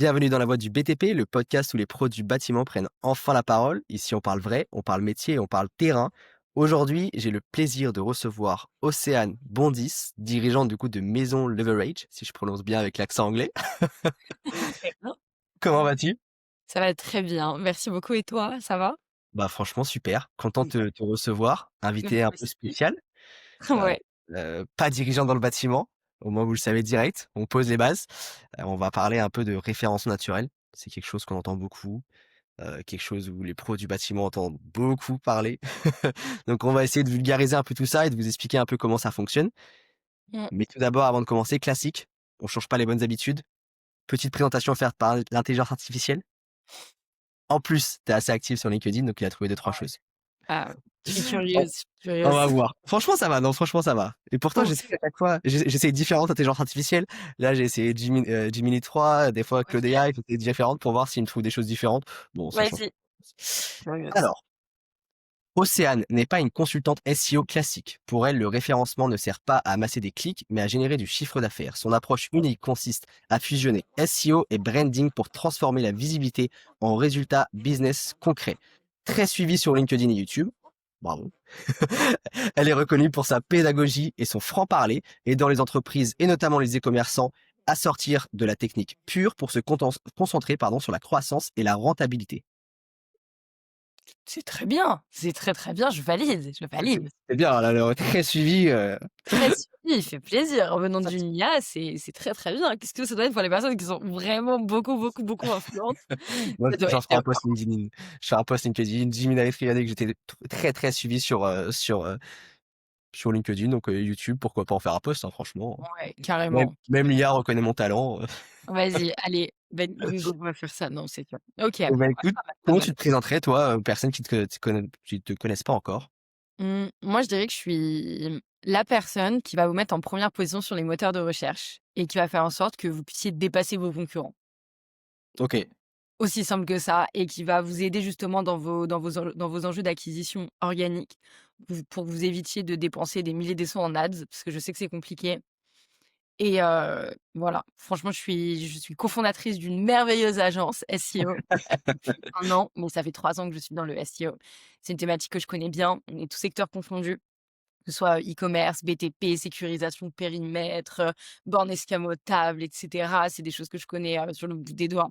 Bienvenue dans la voie du BTP, le podcast où les pros du bâtiment prennent enfin la parole. Ici, on parle vrai, on parle métier, on parle terrain. Aujourd'hui, j'ai le plaisir de recevoir Océane Bondis, dirigeante du coup de Maison Leverage, si je prononce bien avec l'accent anglais. Très bien. Comment vas-tu? Ça va très bien. Merci beaucoup et toi, ça va? Bah franchement super, content de Super. te recevoir, invité un peu Merci. spécial, euh, Ouais. pas dirigeant dans le bâtiment, au moins vous le savez direct, on pose les bases. On va parler un peu de référence naturelle, c'est quelque chose qu'on entend beaucoup. Quelque chose où les pros du bâtiment entendent beaucoup parler. Donc on va essayer de vulgariser un peu tout ça et de vous expliquer un peu comment ça fonctionne. Mmh. Mais tout d'abord, avant de commencer, classique, on change pas les bonnes habitudes. Petite présentation offerte par l'intelligence artificielle. En plus, tu es assez actif sur LinkedIn, donc il a trouvé deux-trois Ouais. choses. Ah, je suis On curieuse, je suis on va curieuse. voir. Franchement, ça va, non, franchement, ça va. Et pourtant, j'essaie OK, à chaque fois, j'essaie différentes intelligences artificielles. Là, j'ai essayé Gemini 3, des fois Claude OK. AI, j'essaie différentes pour voir s'il me trouve des choses différentes. Bon, ça change. Vas-y, curieuse. Alors, Océane n'est pas une consultante SEO classique. Pour elle, le référencement ne sert pas à amasser des clics, mais à générer du chiffre d'affaires. Son approche unique consiste à fusionner SEO et branding pour transformer la visibilité en résultats business concrets. Très suivie sur LinkedIn et YouTube. Bravo. Elle est reconnue pour sa pédagogie et son franc-parler, aidant les entreprises et notamment les e-commerçants à sortir de la technique pure pour se concentrer sur la croissance et la rentabilité. C'est très bien, c'est très, très bien, je valide, je valide. C'est bien, elle est très suivie. Très suivi, il fait plaisir. Venant d'une IA, c'est très, très bien. Qu'est-ce que ça doit être pour les personnes qui sont vraiment beaucoup, beaucoup, beaucoup influentes? Moi, Ça doit j'en être ferai bien. un post LinkedIn. Je ferai un post LinkedIn. Jimmy m'avait regardé que j'étais très, très suivi sur LinkedIn, donc YouTube, pourquoi pas en faire un post, hein, franchement. Ouais, Même carrément. même l'IA reconnaît mon talent. Vas-y, allez, bingo, on va faire ça. Non, c'est sûr. OK, ouais, Et bah, écoute, pas mal, pas comment mal. tu te présenterais toi, aux personnes qui te connaissent pas encore? Moi, je dirais que je suis la personne qui va vous mettre en première position sur les moteurs de recherche et qui va faire en sorte que vous puissiez dépasser vos concurrents. OK. Aussi simple que ça et qui va vous aider justement dans vos enjeux d'acquisition organique, pour que vous évitiez de dépenser des milliers de en ads, parce que je sais que c'est compliqué et voilà. Franchement, je suis cofondatrice d'une merveilleuse agence SEO depuis 1 an, mais ça fait 3 ans que je suis dans le SEO. C'est une thématique que je connais bien, on est tous secteurs confondus. Que ce soit e-commerce, BTP, sécurisation de périmètre, bornes escamotables et cetera. C'est des choses que je connais, sur le bout des doigts.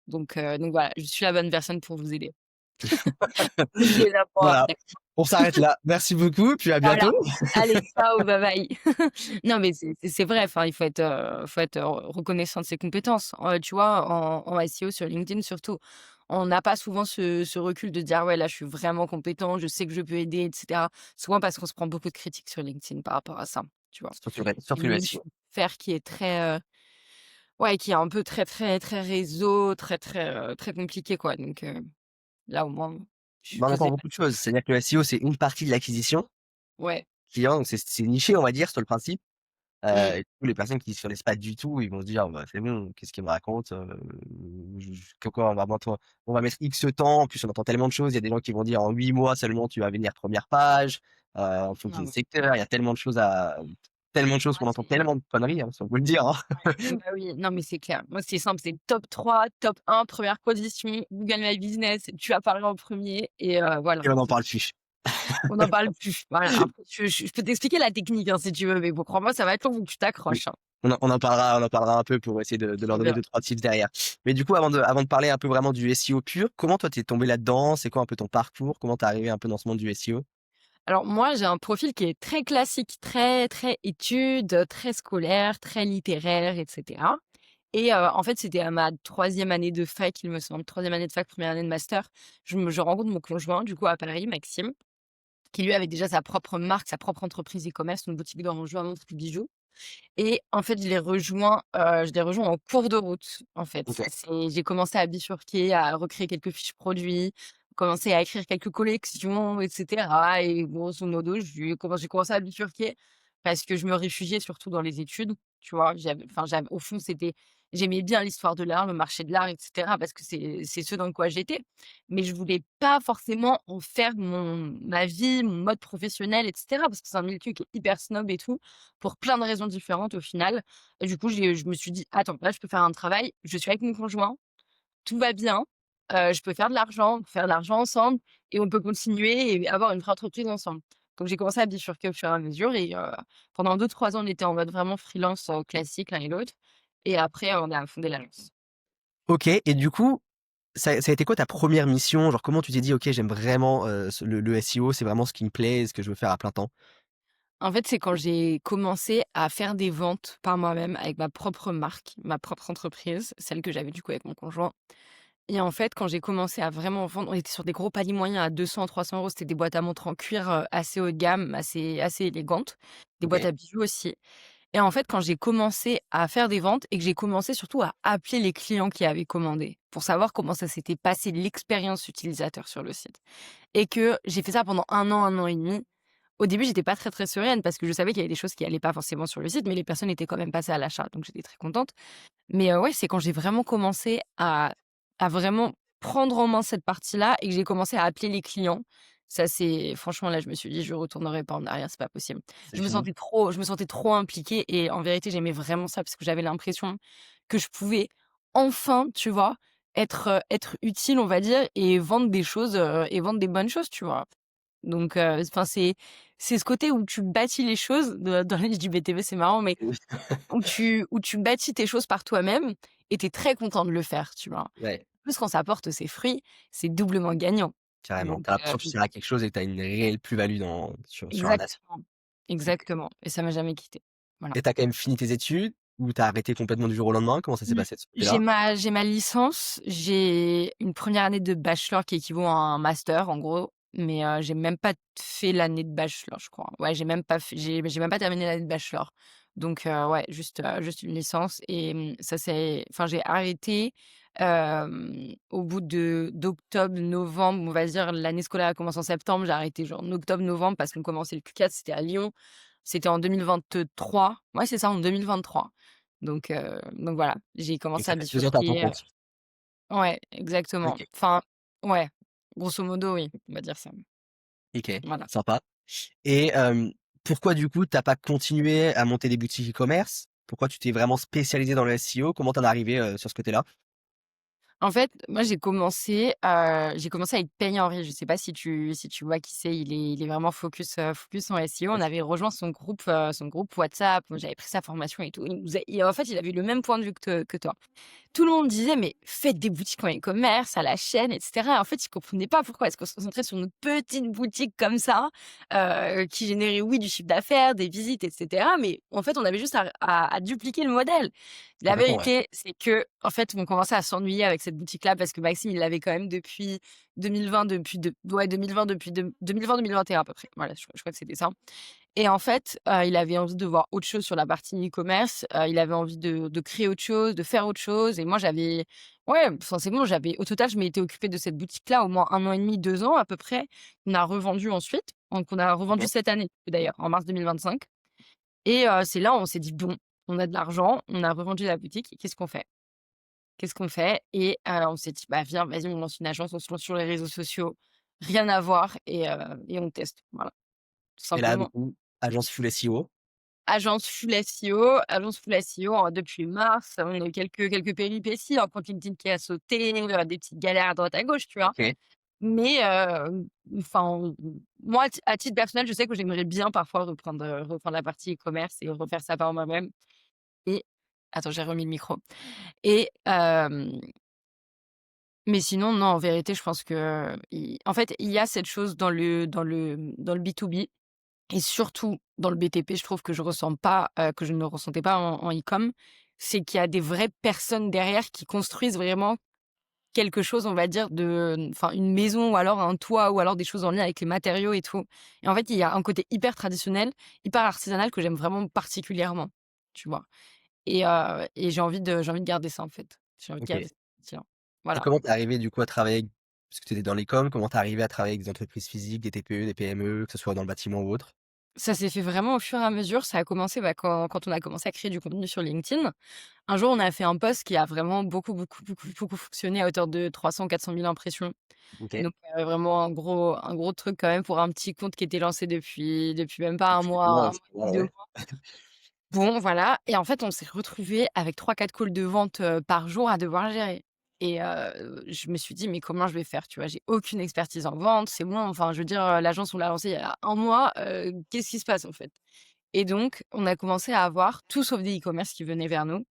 Donc voilà, je suis la bonne personne pour vous aider. Déjà moi, Voilà, d'accord. on s'arrête là. Merci beaucoup, puis à Voilà. bientôt. Allez, ciao, bye bye. Non, mais c'est vrai, enfin, il faut être, reconnaissant de ses compétences. Tu vois, en SEO sur LinkedIn surtout, on n'a pas souvent ce recul de dire: «Ouais, là, je suis vraiment compétent, je sais que je peux aider» et cetera. Souvent parce qu'on se prend beaucoup de critiques sur LinkedIn par rapport à ça, tu vois? C'est Surtout une le niche SEO. faire qui est très, ouais, qui est un peu très, très, très réseau, très, très, très compliqué, quoi. Là, au moins, je Bah, on peux entend dire beaucoup de choses. C'est-à-dire que le SEO, c'est une partie de l'acquisition ouais. client, donc c'est niché, on va dire, sur le principe. Mmh. Et du coup, les personnes qui ne s'y connaissent pas du tout, ils vont se dire: «Bah, c'est bon, qu'est-ce qu'il me raconte? Quoi, on va mettre X temps». En plus, on entend tellement de choses. Il y a des gens qui vont dire: «En 8 mois seulement, tu vas venir première page», en fonction Ah des ouais. secteurs. Il y a tellement de choses Moi, qu'on entend, tellement de conneries, hein, si on peut le dire, hein. bah, oui, non, mais c'est clair. Moi, c'est simple, c'est top 3, top 1, première position, Google My Business, tu apparais en premier et voilà. Et on n'en parle plus. On n'en parle plus. Voilà, après je peux t'expliquer la technique, hein, si tu veux, mais bon, crois-moi, ça va être long, faut que tu Oui. t'accroches, hein. On en parlera un peu pour essayer de leur Trop donner bien. 2-3 tips derrière. Mais du coup, avant de parler un peu vraiment du SEO pur, comment toi, tu es tombé là-dedans? C'est quoi un peu ton parcours? Comment tu es arrivé un peu dans ce monde du SEO? Alors moi, j'ai un profil qui est très classique, très, très études, très scolaire, très littéraire et cetera et en fait, c'était à ma troisième année de fac, il me semble, troisième année de fac, première année de master. Je rencontre mon conjoint, du coup, à Paris, Maxime, qui lui avait déjà sa propre marque, sa propre entreprise e-commerce, une boutique d'orangerie à montres et bijoux et en fait, je l'ai rejoint en cours de route, en fait. OK. J'ai commencé à bifurquer, à recréer quelques fiches produits, commencer à écrire quelques collections et cetera et grosso modo, j'ai commencé à bifurquer parce que je me réfugiais surtout dans les études, tu vois? Au fond, J'aimais bien l'histoire de l'art, le marché de l'art et cetera parce que c'est ce dans quoi j'étais. Mais je voulais pas forcément en faire ma vie, mon mode professionnel et cetera parce que c'est un milieu qui est hyper snob et tout, pour plein de raisons différentes au final. Et du coup, je me suis dit: «Attends, là, je peux faire un travail, je suis avec mon conjoint, tout va bien, je peux faire de l'argent, on peut faire de l'argent ensemble et on peut continuer et avoir une vraie entreprise ensemble». Donc j'ai commencé à bifurquer au fur et à mesure et pendant 2-3 ans, on était en mode vraiment freelance, classique l'un et l'autre et après, on a fondé l'agence. OK et du coup, ça a été quoi ta première mission? Genre comment tu t'es dit: «OK, j'aime vraiment, ce le SEO, c'est vraiment ce qui me plaît et ce que je veux faire à plein temps»? En fait, c'est quand j'ai commencé à faire des ventes par moi-même avec ma propre marque, ma propre entreprise, celle que j'avais du coup avec mon conjoint. Et en fait, quand j'ai commencé à vraiment vendre, on était sur des gros paniers moyens à 200-300 €. C'était des boîtes à montres en cuir, assez haut de gamme, assez élégantes, des boîtes OK. à bijoux aussi. Et en fait, quand j'ai commencé à faire des ventes et que j'ai commencé surtout à appeler les clients qui avaient commandé, pour savoir comment ça s'était passé l'expérience utilisateur sur le site et que j'ai fait ça pendant 1 an et demi. Au début, j'étais pas très, très sereine parce que je savais qu'il y avait des choses qui allaient pas forcément sur le site, mais les personnes étaient quand même passées à l'achat, donc j'étais très contente. Mais ouais, c'est quand j'ai vraiment commencé à vraiment prendre en main cette partie-là et que j'ai commencé à appeler les clients. Ça, c'est franchement, là, je me suis dit: «Je retournerai pas en arrière, c'est pas possible». C'est fini. Je me sentais trop impliquée et en vérité, j'aimais vraiment ça parce que j'avais l'impression que je pouvais enfin, tu vois, être utile, on va dire et vendre des choses, et vendre des bonnes choses, tu vois? Donc enfin, c'est ce côté où tu bâtis les choses de dans la niche du BTP, c'est marrant, mais Oui. où tu bâtis tes choses par toi-même et tu es très content de le faire, tu vois? En Ouais, plus, quand ça porte ses fruits, c'est doublement gagnant. carrément. Donc Tu as l'impression que tu sers à quelque chose et que tu as une réelle plus-value dans sur un aspect. exactement, exactement et ça m'a jamais quittée. Voilà. Et tu as quand même fini tes études ou tu as arrêté complètement du jour au lendemain? Comment ça s'est Mmh, passé de ce côté-là? j'ai ma licence, j'ai une première année de bachelor qui équivaut à un master, en gros, mais j'ai même pas fait l'année de bachelor, je crois. Ouais, j'ai même pas terminé l'année de bachelor. Donc ouais, juste une licence et ça c'est enfin, j'ai arrêté, au bout d'octobre, novembre, on va dire, l'année scolaire a commencé en septembre, j'ai arrêté genre en octobre-novembre parce qu'on commençait le Q4, c'était à Lyon. C'était en 2023. Ouais, c'est ça, en 2023. Donc voilà, j'ai Donc commencé ça à fait 2 ans tu es à ton bifurquer, compte? ouais, exactement. OK, Enfin, ouais, grosso modo, oui, on va dire ça. OK, Voilà. sympa. Et pourquoi du coup tu as pas continué à monter des boutiques e-commerce? Pourquoi tu t'es vraiment spécialisé dans le SEO? Comment tu en es arrivé, sur ce côté-là? En fait, moi, j'ai commencé avec Payet Henry. Je sais pas si tu vois qui c'est? Il est vraiment focus en SEO. On OK. avait rejoint son groupe WhatsApp. Moi, j'avais pris sa formation et tout. Et en fait, il avait le même point de vue que toi. Tout le monde disait: «Mais faites des boutiques en e-commerce, à la chaîne et cetera». En fait, ils comprenaient pas pourquoi est-ce qu'on se concentrait sur notre petite boutique comme ça, qui générait, oui, du chiffre d'affaires, des visites et cetera, mais en fait, on avait juste à dupliquer le modèle. La Complètement, ouais. vérité, c'est qu'en fait, on commençait à s'ennuyer avec cette boutique-là parce que Maxime, il l'avait quand même depuis 2020, depuis de ouais, 2020, depuis 2020-2021 à peu près. Voilà, je crois que c'était ça. Et en fait, il avait envie de voir autre chose sur la partie e-commerce, il avait envie de créer autre chose, de faire autre chose et moi j'avais ouais, enfin c'est bon, j'avais au total, je m'étais occupée de cette boutique-là au moins 1 an et demi, 2 ans à peu près. On a revendu ensuite, donc on a revendu OK. cette année d'ailleurs, en mars 2025 et c'est là où on s'est dit: «Bon, on a de l'argent, on a revendu la boutique, qu'est-ce qu'on fait? Qu'est-ce qu'on fait?» Et on s'est dit: «Bah viens, vas-y, on lance une agence, on se lance sur les réseaux sociaux, rien à voir et on teste». Voilà, tout Et là, du simplement. coup, agence full SEO. Agence full SEO, depuis mars, on a eu quelques péripéties, un compte LinkedIn qui a sauté, des petites galères à droite à gauche, tu vois? OK. Mais enfin, moi, à titre personnel, je sais que j'aimerais bien parfois reprendre la partie e-commerce et refaire ça par moi-même et attends, j'ai remis le micro et mais sinon, non, en vérité, je pense que en fait, il y a cette chose dans le B2B et surtout dans le BTP, je trouve que je ressens pas, que je ne ressentais pas en e-com, c'est qu'il y a des vraies personnes derrière qui construisent vraiment quelque chose, on va dire, enfin, une maison ou alors un toit ou alors des choses en lien avec les matériaux et tout. Et en fait, il y a un côté hyper traditionnel, hyper artisanal que j'aime vraiment particulièrement, tu vois? Et j'ai envie de garder ça, en fait. J'ai envie de OK. garder ça. Tiens, Et voilà. comment tu es arrivé du coup à travailler parce que tu étais dans les coms, comment tu es arrivé à travailler avec des entreprises physiques, des TPE, des PME, que ce soit dans le bâtiment ou autre? Ça s'est fait vraiment au fur et à mesure. Ça a commencé, quand on a commencé à créer du contenu sur LinkedIn. Un jour, on a fait un post qui a vraiment beaucoup, beaucoup, beaucoup, beaucoup fonctionné à hauteur de 300-400 000 impressions. OK. Donc vraiment un gros truc quand même pour un petit compte qui était lancé depuis même pas un Ouais, mois et ouais, demi, 2 ouais. mois. Bon, voilà, et en fait, on s'est retrouvés avec 3-4 calls de vente, par jour à devoir gérer, et je me suis dit: «Mais comment je vais faire?» Tu vois? J'ai aucune expertise en vente, c'est bon, enfin, je veux dire, l'agence, on l'a lancée il y a un mois, qu'est-ce qui se passe, en fait? Et donc on a commencé à avoir tout sauf des e-commerce qui venaient vers nous,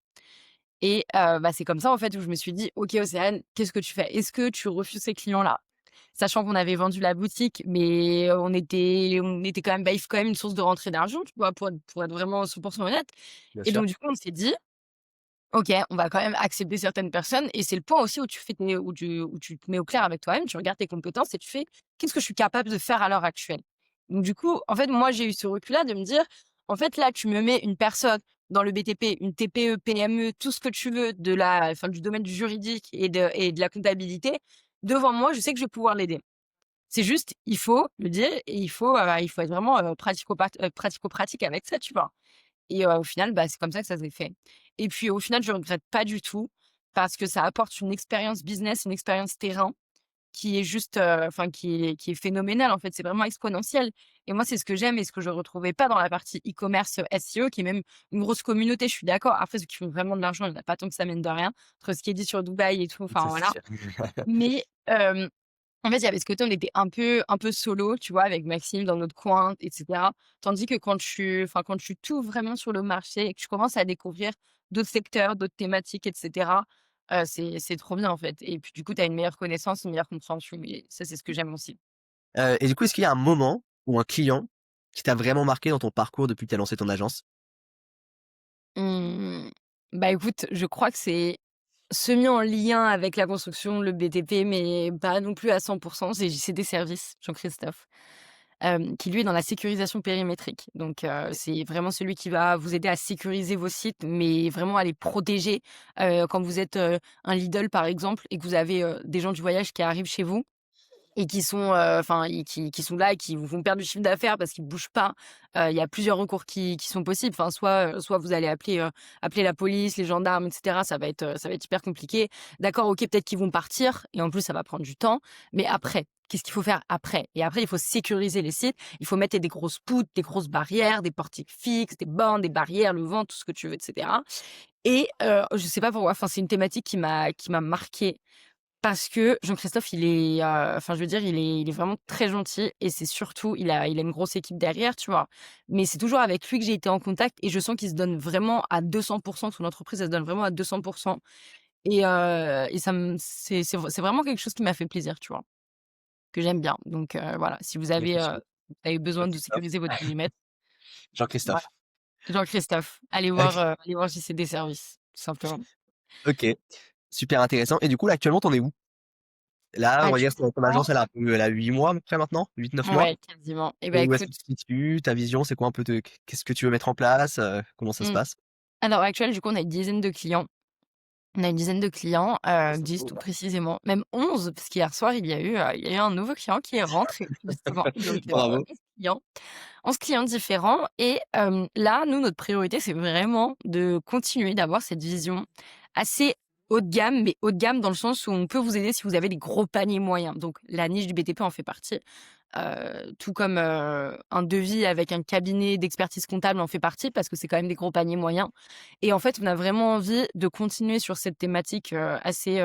et c'est comme ça, en fait, où je me suis dit: «OK, Océane, qu'est-ce que tu fais? Est-ce que tu refuses ces clients-là?» Sachant qu'on avait vendu la boutique, mais on était quand même, il faut quand même une source de rentrée d'argent, tu vois? Pour être vraiment 100 honnête, Bien et sûr. donc du coup, on s'est dit: «OK, on va quand même accepter certaines personnes», et c'est le point aussi où tu te mets au clair avec toi-même, tu regardes tes compétences et tu fais: «Qu'est-ce que je suis capable de faire à l'heure actuelle?» Donc du coup, en fait, moi, j'ai eu ce recul-là de me dire: «En fait, là, tu me mets une personne dans le BTP, une TPE, PME, tout ce que tu veux du domaine du juridique et de la comptabilité, devant moi, je sais que je vais pouvoir l'aider. C'est juste, il faut le dire et il faut être vraiment, pratico-pratique avec ça», tu vois? Et au final, c'est comme ça que ça s'est fait, et puis au final, je regrette pas du tout parce que ça apporte une expérience business, une expérience terrain qui est juste, qui est phénoménale, en fait. C'est vraiment exponentiel, et moi, c'est ce que j'aime et ce que je retrouvais pas dans la partie e-commerce, SEO, qui est même une grosse communauté, je suis d'accord. Après, ceux qui font vraiment de l'argent, il y en a pas tant que ça, mine de rien, entre ce qui est dit sur Dubaï et tout, enfin Ça, c'est voilà. sûr. Mais en fait, il y avait ce côté, on était un peu solo, tu vois, avec Maxime dans notre coin, et cetera. Tandis que quand tu t'ouvres vraiment sur le marché et que tu commences à découvrir d'autres secteurs, d'autres thématiques, et cetera, c'est trop bien, en fait, et puis, du coup, tu as une meilleure connaissance, une meilleure compréhension, et ça, c'est ce que j'aime aussi. Et du coup, est-ce qu'il y a un moment ou un client qui t'a vraiment marqué dans ton parcours depuis que tu as lancé ton agence? Mmh, écoute, je crois que c'est semi en lien avec la construction, le BTP, mais pas non plus à 100. C'est JCD Services, Jean-Christophe. Qui lui est dans la sécurisation périmétrique. Donc c'est vraiment celui qui va vous aider à sécuriser vos sites, mais vraiment à les protéger. Quand vous êtes, un Lidl par exemple et que vous avez, des gens du voyage qui arrivent chez vous et qui sont, qui sont là et qui vous font perdre du chiffre d'affaires parce qu'ils bougent pas. Il y a plusieurs recours qui sont possibles. Enfin, soit vous allez appeler la police, les gendarmes, et cetera. Ça va être hyper compliqué. D'accord, OK, peut-être qu'ils vont partir et en plus ça va prendre du temps, mais après, qu'est-ce qu'il faut faire après? Et après, il faut sécuriser les sites. Il faut mettre des grosses poutres, des grosses barrières, des portiques fixes, des bornes, des barrières, le vent, tout ce que tu veux, et cetera, et je sais pas pourquoi, enfin, c'est une thématique qui m'a marquée parce que Jean-Christophe, il est, je veux dire, il est vraiment très gentil, et c'est surtout il a une grosse équipe derrière, tu vois? Mais c'est toujours avec lui que j'ai été en contact et je sens qu'il se donne vraiment à 200. Son entreprise, elle se donne vraiment à 200, et ça me c'est vraiment quelque chose qui m'a fait plaisir, tu vois? Que j'aime bien. Donc voilà, si vous avez besoin de Jean-Christophe. sécuriser votre périmètre, voilà. Jean-Christophe. Jean-Christophe, OK. allez voir JCD Services, tout simplement. OK, super intéressant et du coup, là, actuellement, tu en es où? Là, on va dire ton Actuellement, agence, elle a 8 mois à peu près maintenant? 8-9 mois? ouais, quasiment. Et Et où est-ce que écoute, tu te situes? Ta vision, c'est quoi un peu de qu'est-ce que tu veux mettre en place? Comment ça se mmh, passe? à l'heure actuelle, du coup, on a une dizaine de clients. On a une dizaine de clients, C'est 10 beau, tout ouais. précisément, même 11 parce qu'hier soir, il y a eu un nouveau client qui est rentré justement, donc Bravo. 11 clients. 11 clients différents, et là, nous, notre priorité, c'est vraiment de continuer d'avoir cette vision assez haut de gamme, mais haut de gamme dans le sens où on peut vous aider si vous avez des gros paniers moyens. Donc la niche du BTP en fait partie, tout comme, un devis avec un cabinet d'expertise comptable en fait partie parce que c'est quand même des gros paniers moyens, et en fait, on a vraiment envie de continuer sur cette thématique, assez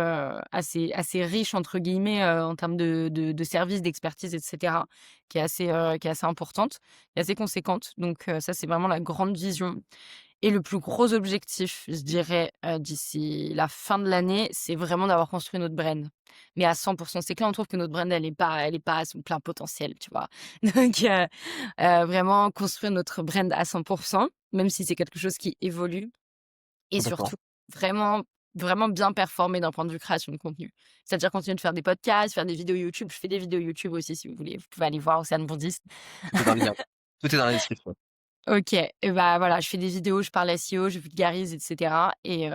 «riche» entre guillemets, en termes de services, d'expertise, et cetera, qui est assez importante et assez conséquente. Donc ça, c'est vraiment la grande vision, et le plus gros objectif, je dirais, d'ici la fin de l'année, c'est vraiment d'avoir construit notre brand. Mais à 100. C'est que là, on trouve que notre brand, elle est pas à son plein potentiel, tu vois? Donc vraiment construire notre brand à 100, même si c'est quelque chose qui évolue, et Complètement. surtout vraiment, vraiment bien performer d'un point de vue création de contenu. C'est-à-dire continuer de faire des podcasts, faire des vidéos YouTube. Je fais des vidéos YouTube aussi si vous voulez, vous pouvez aller voir Océane Bourdis. Tout est dans les liens. Tout est dans la description. OK et bah, voilà, je fais des vidéos, je parle SEO, je vulgarise et cetera et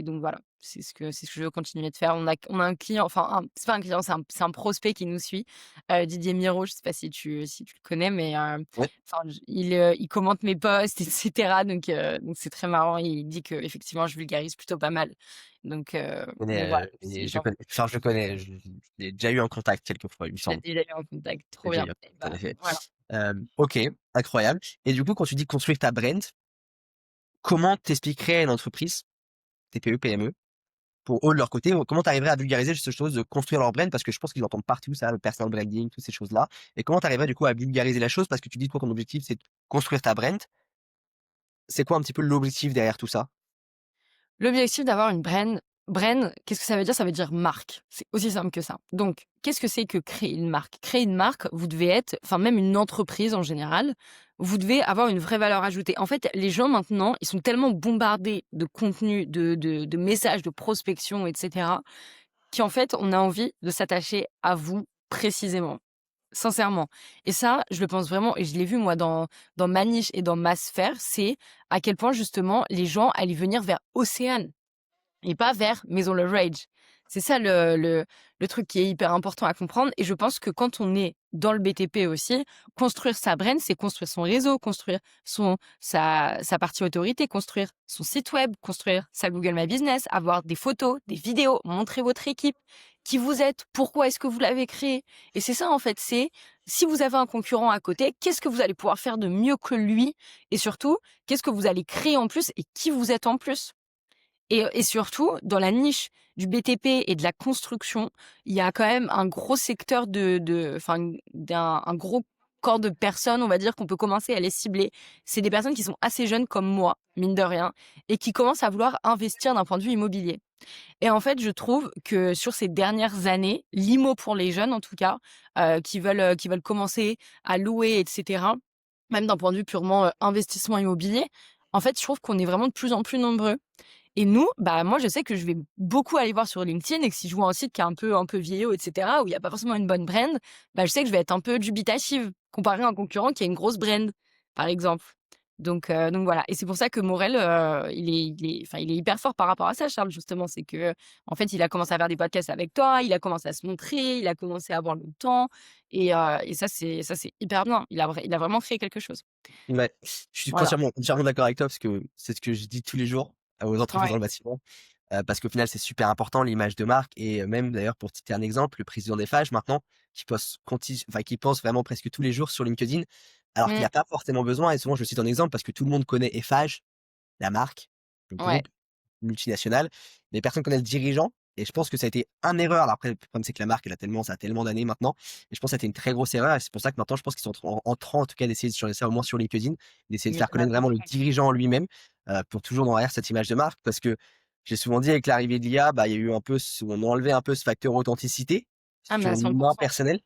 donc voilà, c'est ce que je veux continuer de faire. On a un client, enfin c'est pas un client, c'est un prospect qui nous suit, Didier Miraud, je sais pas si tu le connais, mais Ouais, enfin il commente mes posts et cetera donc c'est très marrant. Il dit qu'effectivement je vulgarise plutôt pas mal je connais, donc voilà, et si je j'en connais, enfin, je connais, j'ai déjà eu un contact quelques fois, il me tu as semble. déjà eu un contact, J'ai trop déjà bien eu un et contact, en bah, effet. voilà. OK, incroyable. Et du coup, quand tu dis construire ta brand, comment t'expliquerais à une entreprise, TPE, PME, pour eux, de leur côté, comment tu arriverais à vulgariser cette chose de construire leur brand? Parce que je pense qu'ils entendent partout ça, le personal branding, toutes ces choses-là. Et comment tu arriverais du coup à vulgariser la chose? Parce que tu dis, toi, ton objectif, c'est de construire ta brand. C'est quoi un petit peu l'objectif derrière tout ça? L'objectif d'avoir une brand, qu'est-ce que ça veut dire? Ça veut dire marque. C'est aussi simple que ça. Donc, qu'est-ce que c'est que créer une marque? Créer une marque, vous devez être enfin même une entreprise en général, vous devez avoir une vraie valeur ajoutée. En fait, les gens maintenant, ils sont tellement bombardés de contenus, de messages, de prospection et cetera, qu'en fait, on a envie de s'attacher à vous précisément. Sincèrement. Et ça, je le pense vraiment et je l'ai vu moi dans ma niche et dans ma sphère, c'est à quel point justement les gens allaient venir vers Océane et pas vers Maison le Rage. C'est ça le truc qui est hyper important à comprendre et je pense que quand on est dans le BTP aussi, construire sa brand, c'est construire son réseau, construire sa partie autorité, construire son site web, construire sa Google My Business, avoir des photos, des vidéos, montrer votre équipe, qui vous êtes, pourquoi est-ce que vous l'avez créé. Et c'est ça en fait, c'est si vous avez un concurrent à côté, qu'est-ce que vous allez pouvoir faire de mieux que lui et surtout, qu'est-ce que vous allez créer en plus et qui vous êtes en plus. Et surtout, dans la niche du BTP et de la construction, il y a quand même un gros secteur enfin, un gros corps de personnes, on va dire, qu'on peut commencer à les cibler. C'est des personnes qui sont assez jeunes comme moi, mine de rien, et qui commencent à vouloir investir d'un point de vue immobilier. Et en fait, je trouve que sur ces dernières années, l'IMO pour les jeunes, en tout cas, qui veulent commencer à louer, et cetera, même d'un point de vue purement investissement immobilier, en fait, je trouve qu'on est vraiment de plus en plus nombreux et nous, bah, moi, je sais que je vais beaucoup aller voir sur LinkedIn et que si je vois un site qui est un peu vieillot et cetera, où il y a pas forcément une bonne brand, bah, je sais que je vais être un peu dubitative comparé à un concurrent qui a une grosse brand, par exemple. Donc voilà et c'est pour ça que Morel, il est hyper fort par rapport à ça, Charles, justement. C'est que en fait, il a commencé à faire des podcasts avec toi, il a commencé à se montrer, il a commencé à avoir le temps et ça, c'est hyper bien. Il a vraiment créé quelque chose. Ouais, je suis Voilà. entièrement d'accord avec toi parce que c'est ce que je dis tous les jours aux entreprises Ouais. dans le bâtiment, parce qu'au final, c'est super important l'image de marque et même d'ailleurs pour citer un exemple, le président d'Eiffage maintenant qui pense vraiment presque tous les jours sur LinkedIn, alors qu'il y Mmh. a pas forcément besoin et souvent je cite un exemple parce que tout le monde connaît Eiffage, la marque, le Ouais. groupe multinational, mais personne connaît le dirigeant et je pense que ça a été un erreur. Alors après, le problème, c'est que la marque, ça a tellement d'années maintenant et je pense que ça a été une très grosse erreur et c'est pour ça que maintenant, je pense qu'ils sont en train, en tout cas, d'essayer de changer ça, au moins sur LinkedIn, d'essayer de Mais faire connaître vraiment le dirigeant lui-même, pour toujours derrière cette image de marque. Parce que j'ai souvent dit avec l'arrivée de l'IA, bah, il y a eu un peu on a enlevé un peu ce facteur authenticité ah mais sur à 100 l'humain personnel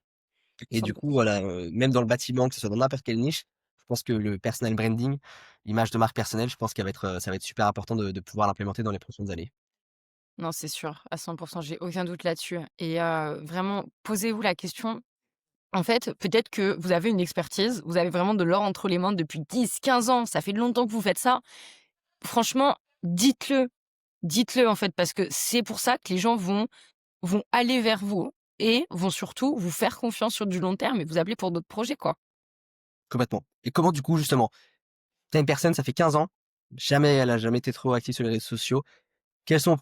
et 100 du coup, voilà, même dans le bâtiment, que ce soit dans n'importe quelle niche, je pense que le personal branding, l'image de marque personnelle, je pense qu'elle va être, ça va être super important de pouvoir l'implémenter dans les prochaines années. Non, c'est sûr, à 100 j'ai aucun doute là-dessus et vraiment, posez-vous la question. En fait, peut-être que vous avez une expertise, vous avez vraiment de l'or entre les mains depuis 10, 15 ans, ça fait longtemps que vous faites ça. Franchement, dites-le, dites-le, en fait, parce que c'est pour ça que les gens vont aller vers vous et vont surtout vous faire confiance sur du long terme et vous appeler pour d'autres projets, quoi. Complètement. Et comment du coup, justement, tu une personne, ça fait 15 ans, elle a jamais été trop active sur les réseaux sociaux. Quelles sont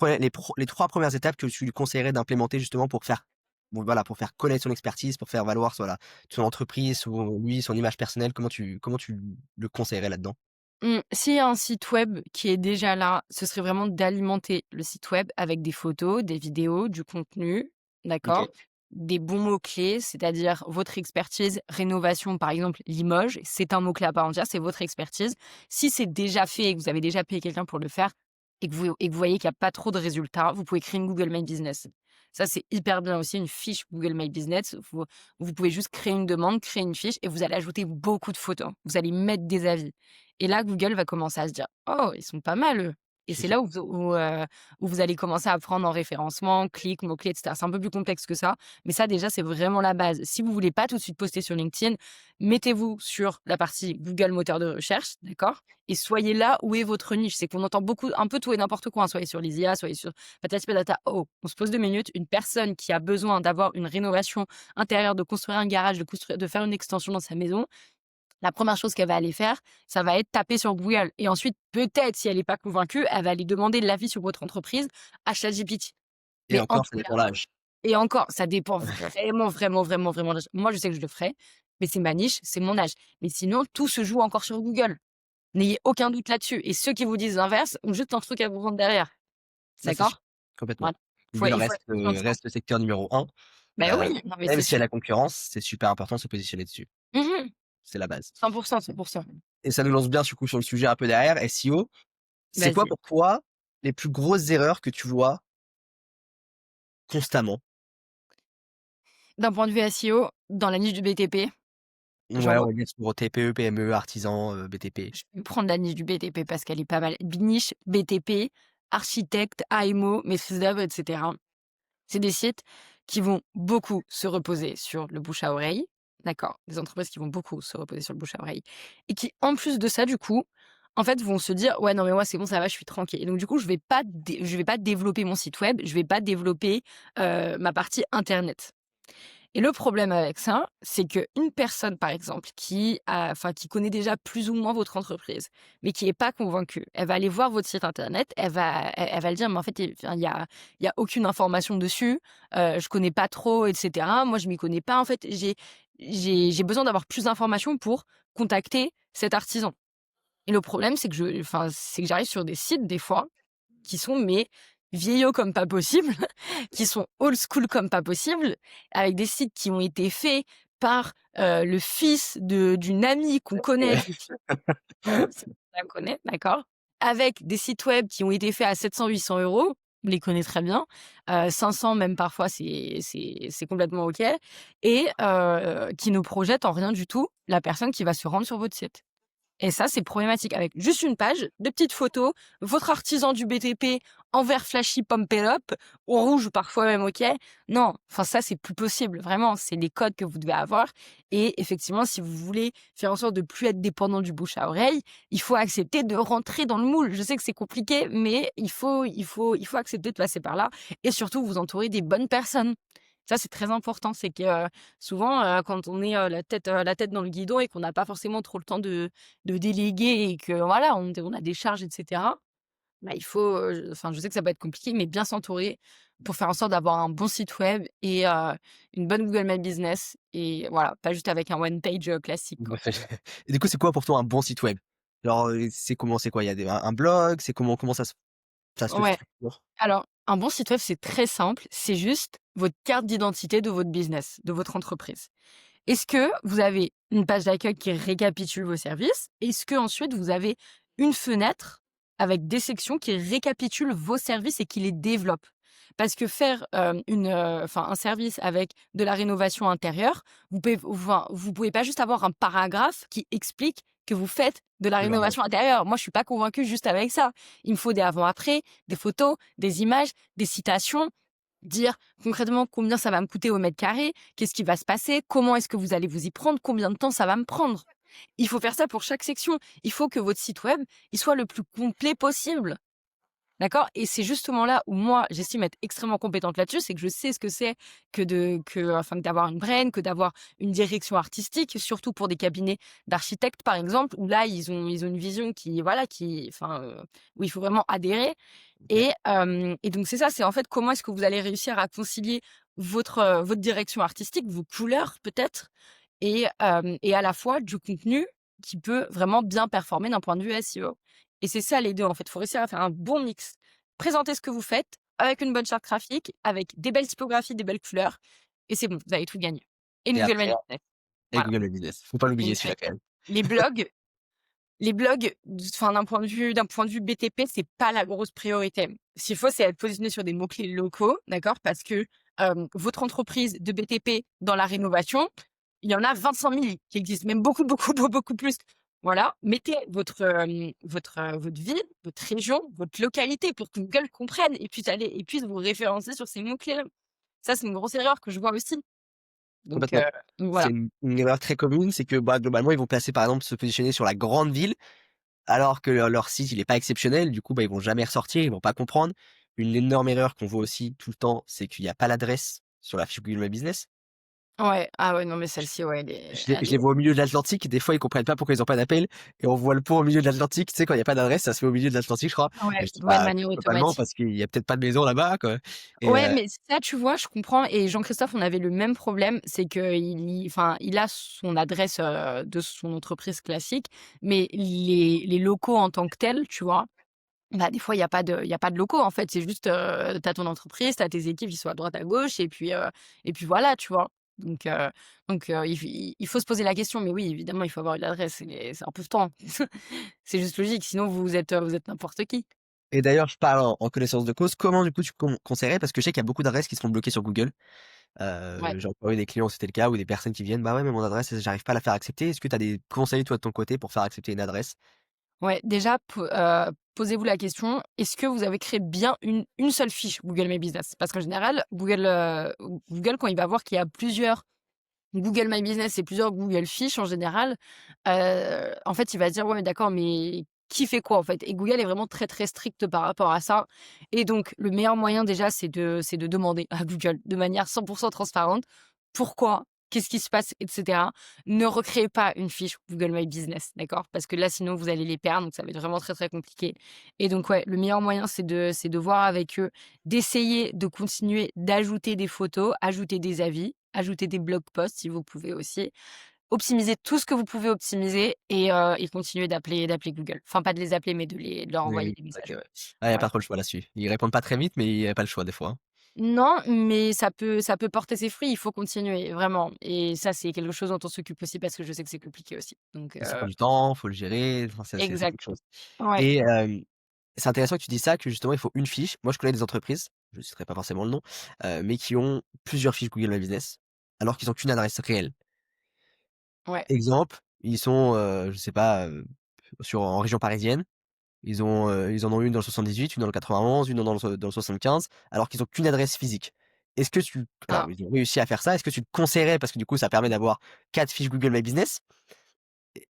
les 3 premières étapes que tu lui conseillerais d'implémenter justement pour faire bon voilà, pour faire connaître son expertise, pour faire valoir voilà, son entreprise, son image personnelle, comment tu le conseillerais là-dedans? S'il y a un site web qui est déjà là, ce serait vraiment d'alimenter le site web avec des photos, des vidéos, du contenu, d'accord? OK. Des bons mots-clés, c'est-à-dire votre expertise, rénovation, par exemple, Limoges, c'est un mot-clé à part entière, c'est votre expertise. Si c'est déjà fait et que vous avez déjà payé quelqu'un pour le faire et que vous voyez qu'il y a pas trop de résultats, vous pouvez créer une Google My Business. Ça, c'est hyper bien aussi, une fiche Google My Business. Vous pouvez juste créer une demande, créer une fiche et vous allez ajouter beaucoup de photos. Vous allez mettre des avis. Et là, Google va commencer à se dire: «Oh, ils sont pas mal eux» Et c'est OK. là où vous allez commencer à apprendre en référencement, clics, mots-clés, et cetera. C'est un peu plus complexe que ça, mais ça déjà, c'est vraiment la base. Si vous voulez pas tout de suite poster sur LinkedIn, mettez-vous sur la partie Google moteur de recherche, d'accord? Et soyez là où est votre niche. C'est qu'on entend beaucoup un peu tout et n'importe quoi, hein. Soyez sur les IA, soyez sur patati patata. Oh, on se pose 2 minutes. Une personne qui a besoin d'avoir une rénovation intérieure, de construire un garage, de faire une extension dans sa maison, la première chose qu'elle va aller faire, ça va être taper sur Google et ensuite, peut-être, si elle est pas convaincue, elle va aller demander l'avis sur votre entreprise à ChatGPT. Et Mais en encore, tout ça cas dépend l'âge. et encore, ça dépend vraiment, vraiment, vraiment, vraiment de l'âge. Moi, je sais que je le ferais, mais c'est ma niche, c'est mon âge. Mais sinon, tout se joue encore sur Google. N'ayez aucun doute là-dessus et ceux qui vous disent l'inverse ont juste un truc à vous vendre derrière. Là, c'est sûr, D'accord? complètement. Voilà. Google Il faut être conscient de ça. reste le secteur numéro 1, Ben oui, non mais même c'est s'il y a sûr. la concurrence, c'est super important de se positionner dessus. Mmh. C'est la base 100 100. et ça nous lance bien, du coup, sur le sujet un peu derrière, SEO. C'est quoi Vas-y. pour toi les plus grosses erreurs que tu vois constamment? D'un point de vue SEO, dans la niche du BTP, j'en Ouais, on vois va dire pour TPE, PME, artisans, BTP. je vais prendre la niche du BTP parce qu'elle est pas mal. Niche BTP, architecte, AMO, maîtrise d'œuvre, et cetera. C'est des sites qui vont beaucoup se reposer sur le bouche à oreille, d'accord? Des entreprises qui vont beaucoup se reposer sur le bouche à oreille et qui, en plus de ça, du coup, en fait, vont se dire: «Ouais, non, mais moi, c'est bon, ça va, je suis tranquille» et donc du coup, je vais pas développer mon site web, je vais pas développer, ma partie internet. Et le problème avec ça, c'est qu'une personne, par exemple, qui connaît déjà plus ou moins votre entreprise, mais qui est pas convaincue, elle va aller voir votre site internet, elle va le dire: «Mais en fait, il y a aucune information dessus, je connais pas trop et cetera. Moi, je m'y connais pas, en fait, j'ai besoin d'avoir plus d'informations pour contacter cet artisan» et le problème, c'est que j'arrive sur des sites, des fois, qui sont, mais vieillots comme pas possible, qui sont old school comme pas possible, avec des sites qui ont été faits par, le fils d'une amie qu'on connaît depuis si on la connaît, d'accord? Avec des sites web qui ont été faits à 700 800 €, on les connaît très bien, 500 même parfois c'est complètement OK et qui ne projettent en rien du tout la personne qui va se rendre sur votre site. Et ça, c'est problématique avec juste une page, des petites photos, votre artisan du BTP en vert flashy pump it up, ou rouge parfois même, OK. Non, enfin ça, c'est plus possible, vraiment, c'est les codes que vous devez avoir et effectivement, si vous voulez faire en sorte de plus être dépendant du bouche à oreille, il faut accepter de rentrer dans le moule. Je sais que c'est compliqué, mais il faut accepter de passer par là et surtout vous entourer des bonnes personnes. Ça, c'est très important, c'est que, souvent, quand on est, la tête dans le guidon et qu'on n'a pas forcément trop le temps de déléguer et que voilà, on a des charges et cetera, bah, il faut, enfin, je sais que ça peut être compliqué, mais bien s'entourer pour faire en sorte d'avoir un bon site web et une bonne Google My Business et voilà, pas juste avec un one page, classique, quoi. Et du coup, c'est quoi pour toi un bon site web? Genre, c'est comment? C'est quoi? Il y a un blog? C'est comment ça se Ouais, structure? alors un bon site web, c'est très simple, c'est juste votre carte d'identité de votre business, de votre entreprise. Est-ce que vous avez une page d'accueil qui récapitule vos services? Est-ce que ensuite vous avez une fenêtre avec des sections qui récapitulent vos services et qui les développent? Parce que faire, un service avec de la rénovation intérieure, vous pouvez pas juste avoir un paragraphe qui explique que vous faites de la Oui, voilà. rénovation intérieure. Moi, je suis pas convaincue juste avec ça. Il me faut des avant-après, des photos, des images, des citations, dire concrètement combien ça va me coûter au mètre carré, qu'est-ce qui va se passer, comment est-ce que vous allez vous y prendre, combien de temps ça va me prendre. Il faut faire ça pour chaque section. Il faut que votre site web, il soit le plus complet possible. D'accord? Et c'est justement là où moi, j'estime être extrêmement compétente là-dessus, c'est que je sais ce que c'est que d'avoir une brain, que d'avoir une direction artistique, surtout pour des cabinets d'architectes, par exemple, où là, ils ont une vision qui, voilà, où il faut vraiment adhérer. OK. Et donc c'est ça, c'est en fait comment est-ce que vous allez réussir à concilier votre direction artistique, vos couleurs peut-être et à la fois du contenu qui peut vraiment bien performer d'un point de vue SEO. Et c'est ça les 2 en fait, il faut réussir à faire un bon mix. Présenter ce que vous faites avec une bonne charte graphique, avec des belles typographies, des belles couleurs et c'est bon, vous avez tout gagné. Et Et Google après, My Business, et voilà. Google My Business. Faut pas l'oublier celui-là quand Exactement. même. Les blogs les blogs, enfin d'un point de vue BTP, c'est pas la grosse priorité. Ce qu'il faut, c'est être positionné sur des mots-clés locaux, d'accord? Parce que, votre entreprise de BTP dans la rénovation, il y en a 25 000 qui existent, même beaucoup, beaucoup, beaucoup plus. Voilà, mettez votre ville, votre région, votre localité pour que Google comprenne et puisse vous référencer sur ces mots-clés-là. Ça, c'est une grosse erreur que je vois aussi. Donc heu, Complètement. donc C'est voilà. une erreur très commune, c'est que, bah, globalement, ils vont placer, par exemple, se positionner sur la grande ville, alors que leur site, il est pas exceptionnel. Du coup, bah, ils vont jamais ressortir, ils vont pas comprendre. Une énorme erreur qu'on voit aussi tout le temps, c'est qu'il y a pas l'adresse sur la fiche Google My Business. Ouais, ah ouais, non mais Je celle-ci, ouais, je les vois au milieu de l'Atlantique, des fois, ils comprennent pas pourquoi ils ont pas d'appel et on voit le pont au milieu de l'Atlantique, tu sais, quand il y a pas d'adresse, ça se fait au milieu de l'Atlantique, je crois et ouais, je dis: ouais, de «Bah, manière totalement, automatique. parce qu'il y a peut-être pas de maison là-bas, quoi» et Ouais, mais ça, tu vois, je comprends et Jean-Christophe, on avait le même problème, c'est qu'il a son adresse, de son entreprise classique, mais les locaux en tant que tels, tu vois? Bah, des fois, il y a pas de locaux, en fait. C'est juste, tu as ton entreprise, tu as tes équipes qui sont à droite, à gauche et puis voilà, tu vois? Il faut se poser la question, mais oui, évidemment, il faut avoir une adresse, c'est important. C'est juste logique, sinon vous êtes n'importe qui. et d'ailleurs, je parle en connaissance de cause. Comment, du coup, tu conseillerais? Parce que je sais qu'il y a beaucoup d'adresses qui sont bloquées sur Google. Ouais. J'ai encore eu des clients où c'était le cas, ou des personnes qui viennent: «Bah, ouais, mais mon adresse, j'arrive pas à la faire accepter». Est-ce que tu as des conseils, toi, de ton côté, pour faire accepter une adresse? Ouais, déjà, posez-vous la question, est-ce que vous avez créé bien une seule fiche Google My Business? Parce qu'en général, Google, quand il va voir qu'il y a plusieurs Google My Business et plusieurs Google Fiches en général, en fait, il va se dire: «Ouais, mais d'accord, mais qui fait quoi, en fait?» Et Google est vraiment très, très strict par rapport à ça et donc le meilleur moyen déjà, c'est de demander à Google de manière 100 transparente: «Pourquoi? Qu'est-ce qui se passe?» et cetera. Ne recréez pas une fiche Google My Business, d'accord? Parce que là, sinon, vous allez les perdre, donc ça va être vraiment très, très compliqué et donc ouais, le meilleur moyen, c'est de voir avec eux, d'essayer de continuer d'ajouter des photos, ajouter des avis, ajouter des blog posts si vous pouvez aussi. Optimiser tout ce que vous pouvez optimiser et continuer d'appeler Google. Enfin, pas de les appeler, mais de leur envoyer Oui, des OK, messages. ouais. Ah, il y a pas Voilà. trop le choix là-dessus. Ils répondent pas très vite, mais il y a pas le choix des fois, hein. Non, mais ça peut porter ses fruits, il faut continuer, vraiment et ça, c'est quelque chose dont on s'occupe aussi parce que je sais que c'est compliqué aussi. Donc Ça prend du temps, faut le gérer, enfin, c'est exact. quelque chose Ouais, et c'est intéressant que tu dis ça, que justement, il faut une fiche. Moi, je connais des entreprises, je ne citerai pas forcément le nom, mais qui ont plusieurs fiches Google My Business, alors qu'ils ont qu'une adresse réelle. ouais. Exemple, ils sont, je sais pas, en région parisienne. Ils en ont une dans le 78, une dans le 91, une dans le 75, alors qu'ils ont qu'une adresse physique. Est-ce que tu Alors Ah, ils ont réussi à faire ça, est-ce que tu le conseillerais? Parce que du coup, ça permet d'avoir 4 fiches Google My Business. Et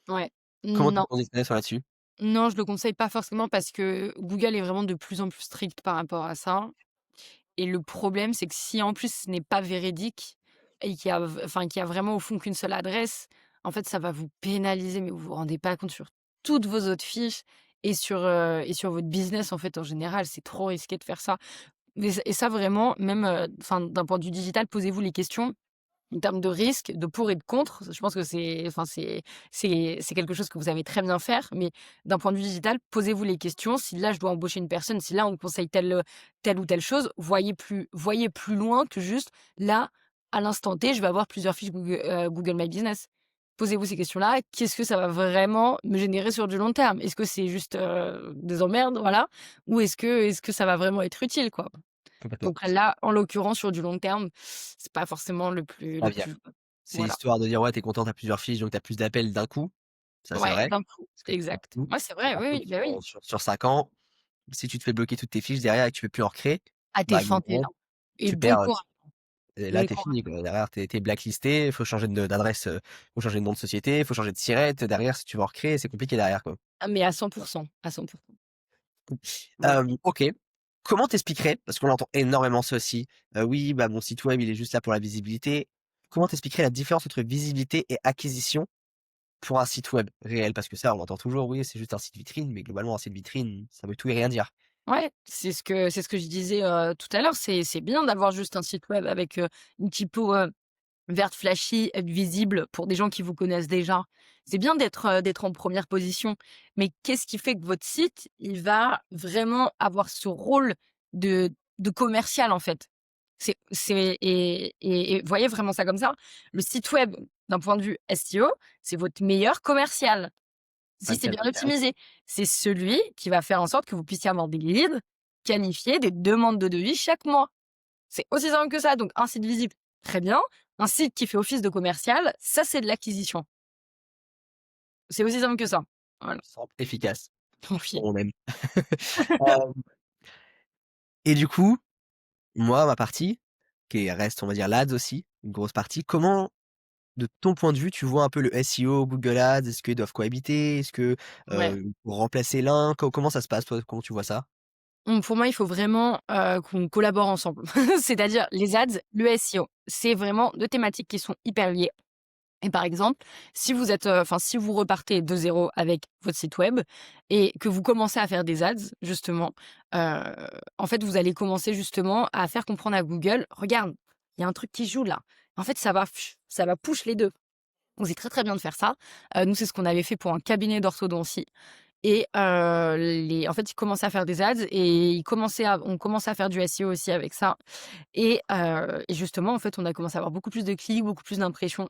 ouais. comment tu te Non, positionnerais sur là-dessus? non, je le conseille pas forcément parce que Google est vraiment de plus en plus strict par rapport à ça. Et le problème, c'est que si en plus ce n'est pas véridique et qu'il y a vraiment au fond qu'une seule adresse, en fait, ça va vous pénaliser, mais vous vous rendez pas compte sur toutes vos autres fiches et sur votre business, en fait, en général. C'est trop risqué de faire ça. Et ça vraiment, même, enfin, d'un point de vue digital, posez-vous les questions en termes de risque, de pour et de contre. Je pense que c'est quelque chose que vous savez très bien faire, mais d'un point de vue digital, posez-vous les questions. Si là, je dois embaucher une personne, si là, on me conseille telle ou telle chose, voyez plus loin que juste là, à l'instant T, je vais avoir plusieurs fiches Google My Business. Posez-vous ces questions-là. Qu'est-ce que ça va vraiment me générer sur du long terme? Est-ce que c'est juste, des emmerdes, voilà? Ou est-ce que ça va vraiment être utile, quoi? Complètement. Donc là, en l'occurrence, sur du long terme, c'est pas forcément Pas le viable. plus C'est voilà. histoire de dire: «Ouais, tu es content, tu as plusieurs fiches, donc tu as plus d'appels d'un coup». Ça, c'est Ouais, vrai, d'un coup, parce que tu as exact. tout. Ouais, c'est Mais vrai, par oui, contre, oui, bah, oui. sur 5 ans, si tu te fais bloquer toutes tes fiches derrière et que tu peux plus en recréer, Ah, tu es bah, feinté globalement, là et tu bon perds, courage, et là, bon tu es courage. fini, quoi. Derrière, tu es blacklisté, il faut changer d'adresse, faut changer de nom de société, il faut changer de SIRET. Derrière, si tu veux en recréer, c'est compliqué derrière, quoi. Ah, mais à 100 à 100. Voilà. OK. Comment t'expliquerais, parce qu'on entend énormément ça aussi, «Oui, bah, mon site web, il est juste là pour la visibilité». Comment t'expliquerais la différence entre visibilité et acquisition pour un site web réel? Parce que ça, on entend toujours: «Oui, c'est juste un site vitrine», mais globalement, un site vitrine, ça veut tout et rien dire. Ouais, c'est ce que je disais, tout à l'heure. C'est bien d'avoir juste un site web avec, une typo, verte flashy, visible pour des gens qui vous connaissent déjà. C'est bien d'être en première position, mais qu'est-ce qui fait que votre site, il va vraiment avoir ce rôle de commercial, en fait? C'est et voyez vraiment ça comme ça. Le site web, d'un point de vue SEO, c'est votre meilleur commercial, si c'est OK, bien OK. optimisé. C'est celui qui va faire en sorte que vous puissiez avoir des leads qualifiés, des demandes de devis chaque mois. C'est aussi simple que ça. Donc un site visible, très bien. Un site qui fait office de commercial, ça, c'est de l'acquisition. C'est aussi simple que ça. Voilà. Simple, efficace, Oui. on aime. Hem et du coup, moi, ma partie, qui reste, on va dire, l'Ads aussi, une grosse partie, comment, de ton point de vue, tu vois un peu le SEO, Google Ads? Est-ce qu'ils doivent cohabiter? Est-ce que, Ouais. pour remplacer l'un? Comment ça se passe, toi? Comment tu vois ça? Pour moi, il faut vraiment, qu'on collabore ensemble. C'est-à-dire les ads, le SEO. C'est vraiment 2 thématiques qui sont hyper liées. Et par exemple, si vous êtes, enfin, si vous repartez de zéro avec votre site web et que vous commencez à faire des ads justement, heu, en fait, vous allez commencer justement à faire comprendre à Google: «Regarde, il y a un truc qui joue là». En fait, ça va push les 2. Donc c'est très, très bien de faire ça. Nous, c'est ce qu'on avait fait pour un cabinet d'orthodontie et les en fait, ils commençaient à faire des ads et on commençait à faire du SEO aussi avec ça et justement, en fait, on a commencé à avoir beaucoup plus de clics, beaucoup plus d'impressions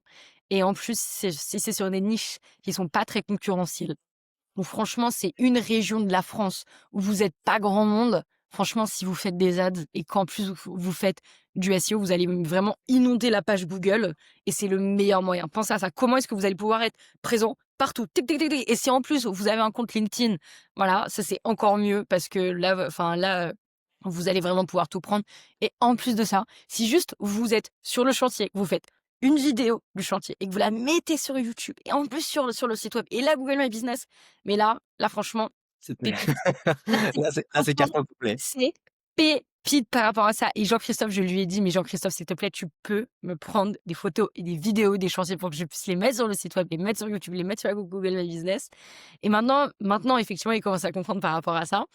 et en plus, si c'est sur des niches qui sont pas très concurrentielles. Donc franchement, c'est une région de la France où vous êtes pas grand monde. Franchement, si vous faites des ads et qu'en plus vous faites du SEO, vous allez vraiment inonder la page Google et c'est le meilleur moyen. Pensez à ça. Comment est-ce que vous allez pouvoir être présent partout? Tic, tic, tic, tic. Et si en plus vous avez un compte LinkedIn, voilà, ça c'est encore mieux parce que là, enfin là, vous allez vraiment pouvoir tout prendre. Et en plus de ça, si juste vous êtes sur le chantier, vous faites une vidéo du chantier et que vous la mettez sur YouTube et en plus sur le site web et là Google My Business, mais là franchement, C'est pépite. Là c'est là, c'est franchement, carton complet. c'est pépite par rapport à ça et Jean-Christophe, je lui ai dit: «Mais Jean-Christophe, s'il te plaît, tu peux me prendre des photos et des vidéos des chantiers pour que je puisse les mettre sur le site web, les mettre sur YouTube, les mettre sur Google My Business» et maintenant effectivement, il commence à comprendre par rapport à ça,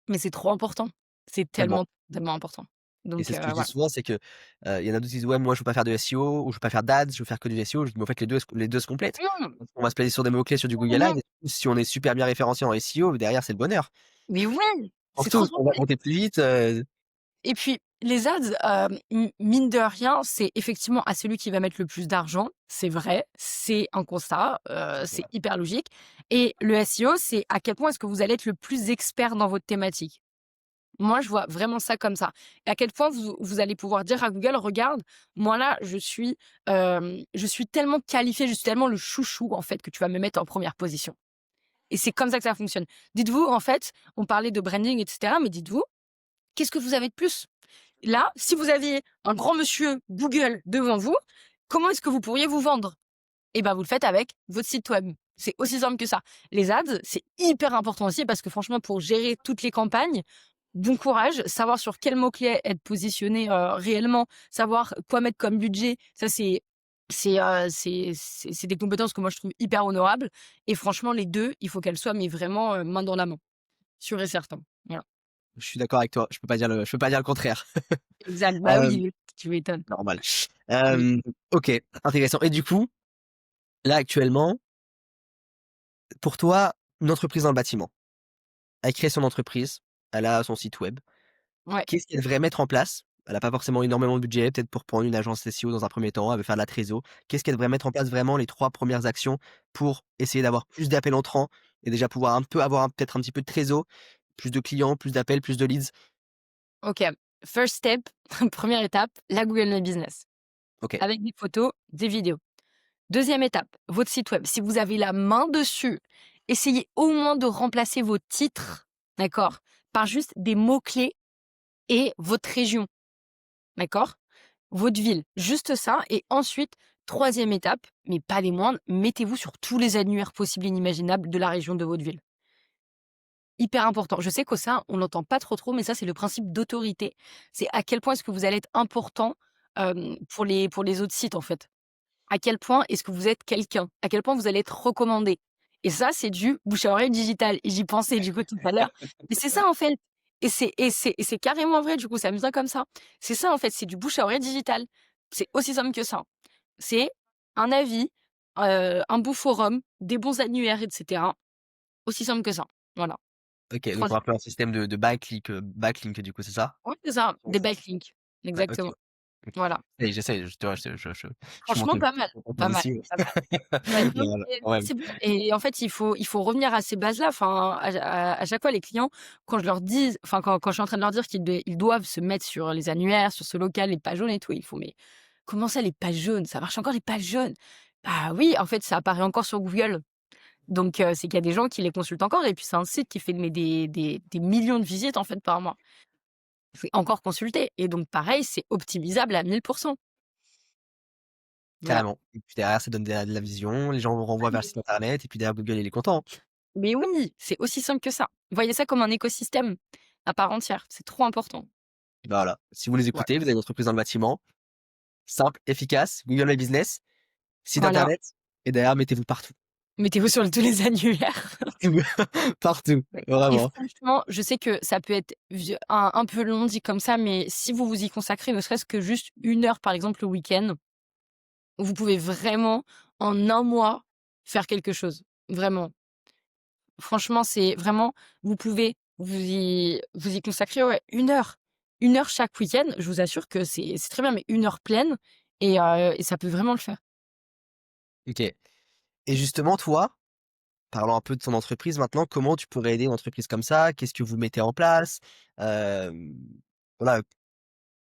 mais c'est trop important. C'est Tellement. tellement, tellement important. Et Donc c'est ce que je dis voilà. souvent, c'est que, il y en a d'autres qui disent: «Ouais, moi, je veux pas faire de SEO ou je veux pas faire d'Ads, je veux faire que du SEO». Je dis: «Mais en fait, les 2 se complètent». Mmh. On va se placer sur des mots-clés sur du Google Mmh. Ads et si on est super bien référencé en SEO, derrière, c'est le bonheur. Mais ouais! Pour C'est trop, tous, trop on va cool. monter plus vite, Et puis les ads, mine de rien, c'est effectivement à celui qui va mettre le plus d'argent, c'est vrai, c'est un constat, c'est c'est vrai. hyper logique et le SEO, c'est à quel point est-ce que vous allez être le plus expert dans votre thématique. Moi, je vois vraiment ça comme ça et à quel point vous allez pouvoir dire à Google: «Regarde, moi là, je suis tellement qualifié, je suis tellement le chouchou en fait que tu vas me mettre en première position» et c'est comme ça que ça fonctionne. Dites-vous en fait, on parlait de branding et cetera, mais dites-vous, qu'est-ce que vous avez de plus? Là, si vous aviez un grand monsieur Google devant vous, comment est-ce que vous pourriez vous vendre? Eh ben, vous le faites avec votre site web. C'est aussi simple que ça. Les ads, c'est hyper important aussi parce que franchement, pour gérer toutes les campagnes, bon courage, savoir sur quels mots-clés être positionné réellement, savoir quoi mettre comme budget, ça c'est des compétences que moi je trouve hyper honorables. Et franchement, les deux, il faut qu'elles soient mais vraiment main dans la main, sûr et certain. Voilà. Je suis d'accord avec toi, je peux pas dire le contraire. Exact. Bah Hem, oui, tu m'étonnes. normal. Oui. OK, intéressant et du coup, là, actuellement, pour toi, une entreprise dans le bâtiment, elle crée son entreprise, elle a son site web. Ouais. Qu'est-ce qu'elle devrait mettre en place? Elle a pas forcément énormément de budget, peut-être pour prendre une agence SEO dans un premier temps, elle veut faire de la trésor. Qu'est-ce qu'elle devrait mettre en place vraiment les 3 premières actions pour essayer d'avoir plus d'appels entrants et déjà pouvoir un peu avoir peut-être un petit peu de trésor, plus de clients, plus d'appels, plus de leads? OK. First step, première étape, la Google My Business OK, avec des photos, des vidéos. Deuxième étape, votre site web. Si vous avez la main dessus, essayez au moins de remplacer vos titres, d'accord, par juste des mots-clés et votre région, d'accord? Votre ville, juste ça et ensuite, troisième étape, mais pas des moindres, mettez-vous sur tous les annuaires possibles et inimaginables de la région de votre ville. Hyper important. Je sais que ça, on l'entend pas trop, mais ça, c'est le principe d'autorité. C'est à quel point est-ce que vous allez être important, pour les autres sites, en fait. À quel point est-ce que vous êtes quelqu'un? À quel point vous allez être recommandé? Et ça, c'est du bouche à oreille digital et j'y pensais, du coup, tout à l'heure. Mais c'est ça, en fait et c'est carrément vrai, du coup, ça me vient comme ça. C'est ça, en fait, c'est du bouche à oreille digital. C'est aussi simple que ça. C'est un avis, un beau forum, des bons annuaires et cetera. Aussi simple que ça. Voilà. OK, donc 3 un peu un système de backlink du coup, c'est ça? Ouais, c'est ça, Ouais, des backlinks. ouais, OK, Exactement. OK. Voilà. Et j'essaie, tu vois, je suis Franchement, monté pas mal, en pas mal, position. pas mal. Ouais, non, Voilà, mais quand même. c'est bien et en fait, il faut revenir à ces bases-là. Enfin, à chaque fois, les clients, quand je leur dis enfin, quand je suis en train de leur dire ils doivent se mettre sur les annuaires, sur ce local, les pages jaunes et tout, ils font: «Mais comment ça, les pages jaunes? Ça marche encore les pages jaunes?» Bah oui, en fait, ça apparaît encore sur Google. Donc, c'est qu'il y a des gens qui les consultent encore et puis c'est un site qui fait mais des millions de visites, en fait, par mois. C'est encore consulté et donc pareil, c'est optimisable à 1000. Voilà. Carrément. Et puis derrière, ça donne de la vision, les gens vous renvoient vers le site internet et puis derrière Google, il est content. Mais oui, c'est aussi simple que ça. Voyez ça comme un écosystème à part entière, c'est trop important. Bah, voilà. Si vous les Ouais. écoutez, vous avez une entreprise dans le bâtiment, simple, efficace, Google My Business, site Voilà, internet et derrière mettez-vous partout. mettez-vous sur tous les annuaires. Partout, Et vraiment. franchement, je sais que ça peut être un peu long dit comme ça, mais si vous vous y consacrez ne serait-ce que juste 1 heure, par exemple, le week-end, vous pouvez vraiment, en un mois, faire quelque chose. Vraiment. Franchement, c'est vraiment vous pouvez vous y consacrer, ouais, 1 heure. 1 heure chaque week-end, je vous assure que c'est très bien, mais 1 heure pleine et ça peut vraiment le faire. OK. Et justement, toi, parlons un peu de ton entreprise maintenant, comment tu pourrais aider une entreprise comme ça? Qu'est-ce que vous mettez en place? Hem, voilà,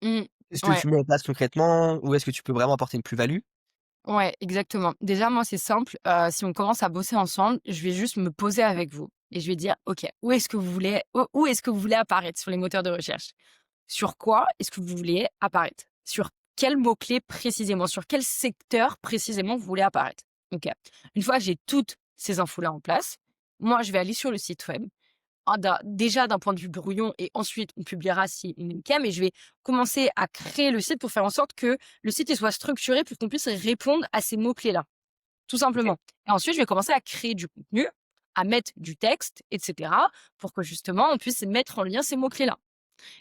Mmh. qu'est-ce que Ouais. tu mets en place concrètement? Où est-ce que tu peux vraiment apporter une plus-value? Ouais, exactement. Déjà, moi, c'est simple, si on commence à bosser ensemble, je vais juste me poser avec vous et je vais dire: «OK, où est-ce que vous voulez apparaître sur les moteurs de recherche? Sur quoi est-ce que vous voulez apparaître? Sur quel mot-clé précisément? Sur quel secteur précisément vous voulez apparaître?» OK. Une fois que j'ai toutes ces infos-là en place, moi, je vais aller sur le site web. Déjà d'un point de vue brouillon et ensuite on publiera si on est, mais je vais commencer à créer le site pour faire en sorte que le site il soit structuré pour qu'on puisse répondre à ces mots-clés-là, tout OK. simplement. Et ensuite, je vais commencer à créer du contenu, à mettre du texte, et cetera, pour que justement on puisse mettre en lien ces mots-clés-là.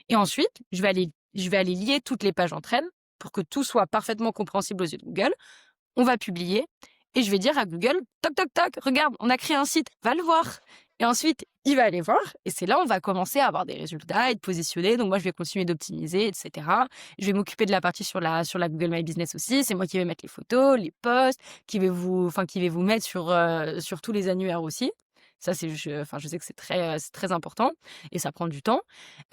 Et ensuite, je vais aller lier toutes les pages entre elles pour que tout soit parfaitement compréhensible aux yeux de Google. On va publier et je vais dire à Google: «Toc, toc, toc, regarde, on a créé un site, va le voir». Et ensuite, il va aller voir et c'est là on va commencer à avoir des résultats, être positionné. Donc moi, je vais continuer d'optimiser et cetera. Je vais m'occuper de la partie sur la Google My Business aussi. C'est moi qui vais mettre les photos, les posts, qui vais vous mettre sur tous les annuaires aussi. Ça, je sais que c'est très important et ça prend du temps.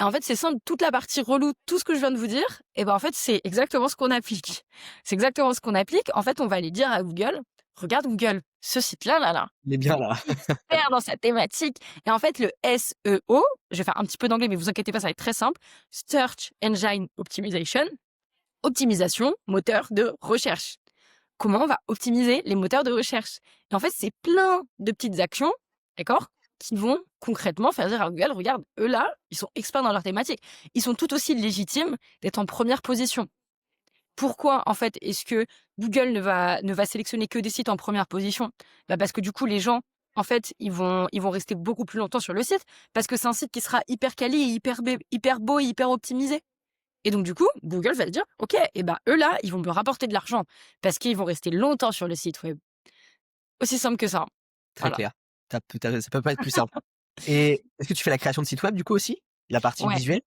Et en fait, c'est simple, toute la partie relou, tout ce que je viens de vous dire, et ben, en fait, c'est exactement ce qu'on applique. C'est exactement ce qu'on applique. En fait, on va aller dire à Google: «Regarde Google, ce site-là, là, Il est bien il est là. expert dans sa thématique». Et en fait, le SEO, je vais faire un petit peu d'anglais, mais vous inquiétez pas, ça va être très simple. Search Engine Optimization, optimisation moteur de recherche. Comment on va optimiser les moteurs de recherche? Et en fait, c'est plein de petites actions, d'accord, qui vont concrètement faire dire à Google: «Regarde, eux là, ils sont experts dans leur thématique». Ils sont tout aussi légitimes d'être en première position. Pourquoi, en fait, est-ce que Google ne va sélectionner que des sites en première position? Bah, parce que du coup, les gens, en fait, ils vont rester beaucoup plus longtemps sur le site parce que c'est un site qui sera hyper quali et hyper beau et hyper optimisé. Et donc du coup, Google va se dire: «OK, et ben, eux là, ils vont me rapporter de l'argent parce qu'ils vont rester longtemps sur le site web». Aussi simple que ça. Très Voilà. clair. Ça peut pas être plus simple. Et est-ce que tu fais la création de site web du coup aussi? La partie Ouais, visuelle?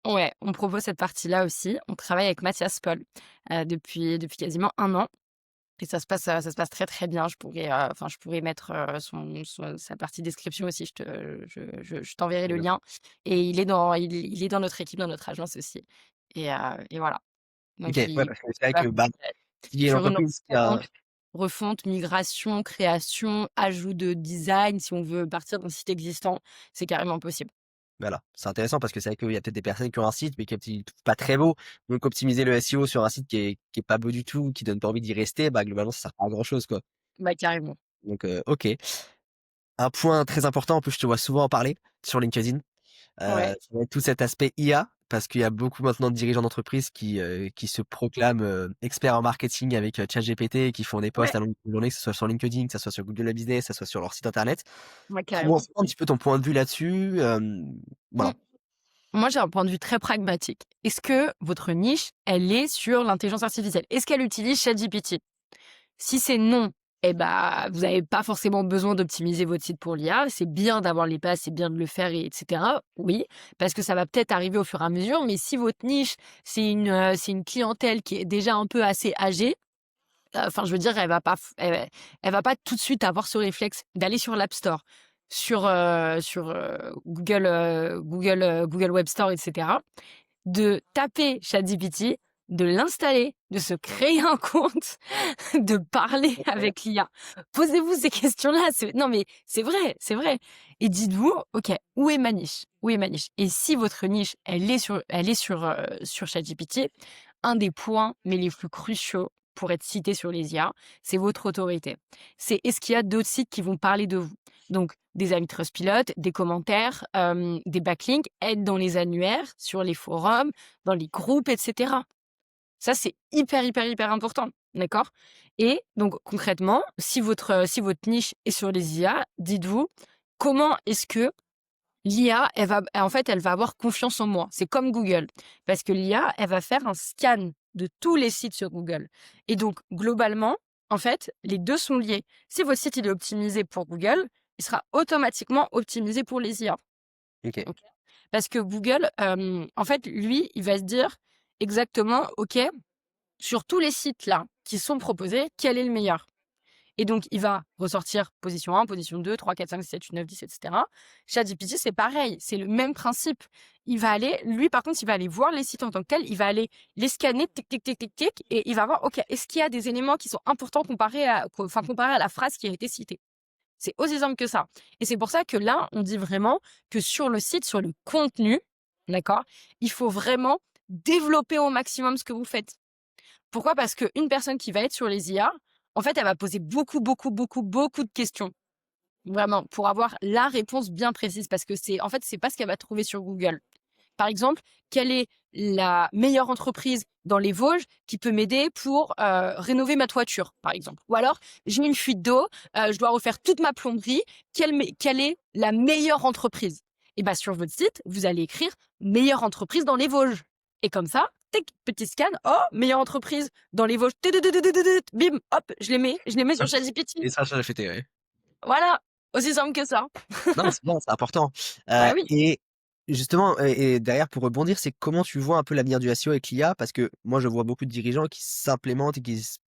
ouais, on propose cette partie-là aussi. On travaille avec Mathias Paul, depuis quasiment 1 an et ça se passe très, très bien. Je pourrais mettre, sa partie description aussi. Je t'enverrai Trop le bien. lien et il est dans notre équipe, dans notre agence aussi et voilà. OK, Donc ouais, il parce que c'est vrai va que, bah, s'il y a une sur une entreprise qui a refonte, migration, création, ajout de design, si on veut partir d'un site existant, c'est carrément possible. voilà, c'est intéressant parce que c'est vrai qu'il y a peut-être des personnes qui ont un site, mais qui le trouvent pas très beau. Donc optimiser le SEO sur un site qui est pas beau du tout, qui donne pas envie d'y rester, bah, globalement, ça sert pas à grand chose, quoi. Bah, carrément. Donc OK. Un point très important, en plus, je te vois souvent en parler sur LinkedIn, Ouais, ça va être tout cet aspect IA, parce qu'il y a beaucoup maintenant de dirigeants d'entreprise qui se proclament, experts en marketing avec, ChatGPT et qui font des ouais, posts à longueur de journée, que ce soit sur LinkedIn, que ça soit sur Google My Business, que ça soit sur leur site internet. ouais, Comment carrément. c'est un petit peu ton point de vue là-dessus? Mmh. Voilà. Moi, j'ai un point de vue très pragmatique. Est-ce que votre niche, elle est sur l'intelligence artificielle? Est-ce qu'elle utilise ChatGPT? Si c'est non, eh bah, vous n'avez pas forcément besoin d'optimiser votre site pour l'IA. C'est bien d'avoir les bases, c'est bien de le faire, et etc. Oui, parce que ça va peut-être arriver au fur et à mesure. Mais si votre niche, c'est une clientèle qui est déjà un peu assez âgée, enfin, je veux dire, elle va pas tout de suite avoir ce réflexe d'aller sur l'App Store, sur Google Web Store, et cetera, de taper ChatGPT, de l'installer, de se créer un compte, de parler avec l'IA. Posez-vous ces questions-là. Non, mais c'est vrai, c'est vrai. Et dites-vous, OK, où est ma niche? Où est ma niche? Et si votre niche, sur ChatGPT, un des points, mais les plus cruciaux pour être cité sur les IA, c'est votre autorité. C'est est-ce qu'il y a d'autres sites qui vont parler de vous? Donc, des avis Trustpilot, des commentaires, des backlinks, être dans les annuaires, sur les forums, dans les groupes, etc. Ça, c'est hyper, hyper, hyper important, d'accord? Et donc concrètement, si votre niche est sur les IA, dites-vous: «Comment est-ce que l'IA, elle va avoir confiance en moi?» C'est comme Google, parce que l'IA, elle va faire un scan de tous les sites sur Google et donc globalement, en fait, les 2 sont liés. Si votre site, il est optimisé pour Google, il sera automatiquement optimisé pour les IA, OK. OK? Parce que Google, en fait, lui, il va se dire exactement: «OK, sur tous les sites là qui sont proposés, quel est le meilleur?» Et donc, il va ressortir position 1, position 2, 3, 4, 5, 6, 7, 8, 9, 10, etc. ChatGPT, c'est pareil, c'est le même principe. Il va aller, lui, par contre, il va aller voir les sites en tant que tels, il va aller les scanner, tic, tic, tic, tic, tic, et il va voir, OK, est-ce qu'il y a des éléments qui sont importants comparé à la phrase qui a été citée? C'est aussi simple que ça. Et c'est pour ça que là, on dit vraiment que sur le site, sur le contenu, d'accord, il faut vraiment développer au maximum ce que vous faites. Pourquoi? Parce qu'une personne qui va être sur les IA, en fait, elle va poser beaucoup, beaucoup, beaucoup, beaucoup de questions. Vraiment, pour avoir la réponse bien précise. Parce que c'est pas ce qu'elle va trouver sur Google. Par exemple, quelle est la meilleure entreprise dans les Vosges qui peut m'aider pour rénover ma toiture, par exemple? Ou alors, j'ai une fuite d'eau, je dois refaire toute ma plomberie. Quelle est la meilleure entreprise? Et bien, sur votre site, vous allez écrire meilleure entreprise dans les Vosges. Et comme ça, tic, petit scan, oh, meilleure entreprise dans les Vosges. Bim, hop, je les mets sur ChatGPT. Et ça, ChatGPT, ouais. Voilà, aussi simple que ça. Non, c'est bien, c'est important. Bah oui. Et justement, et derrière pour rebondir, c'est comment tu vois un peu l'avenir du SEO avec l'IA? Parce que moi, je vois beaucoup de dirigeants qui s'implémentent et qui se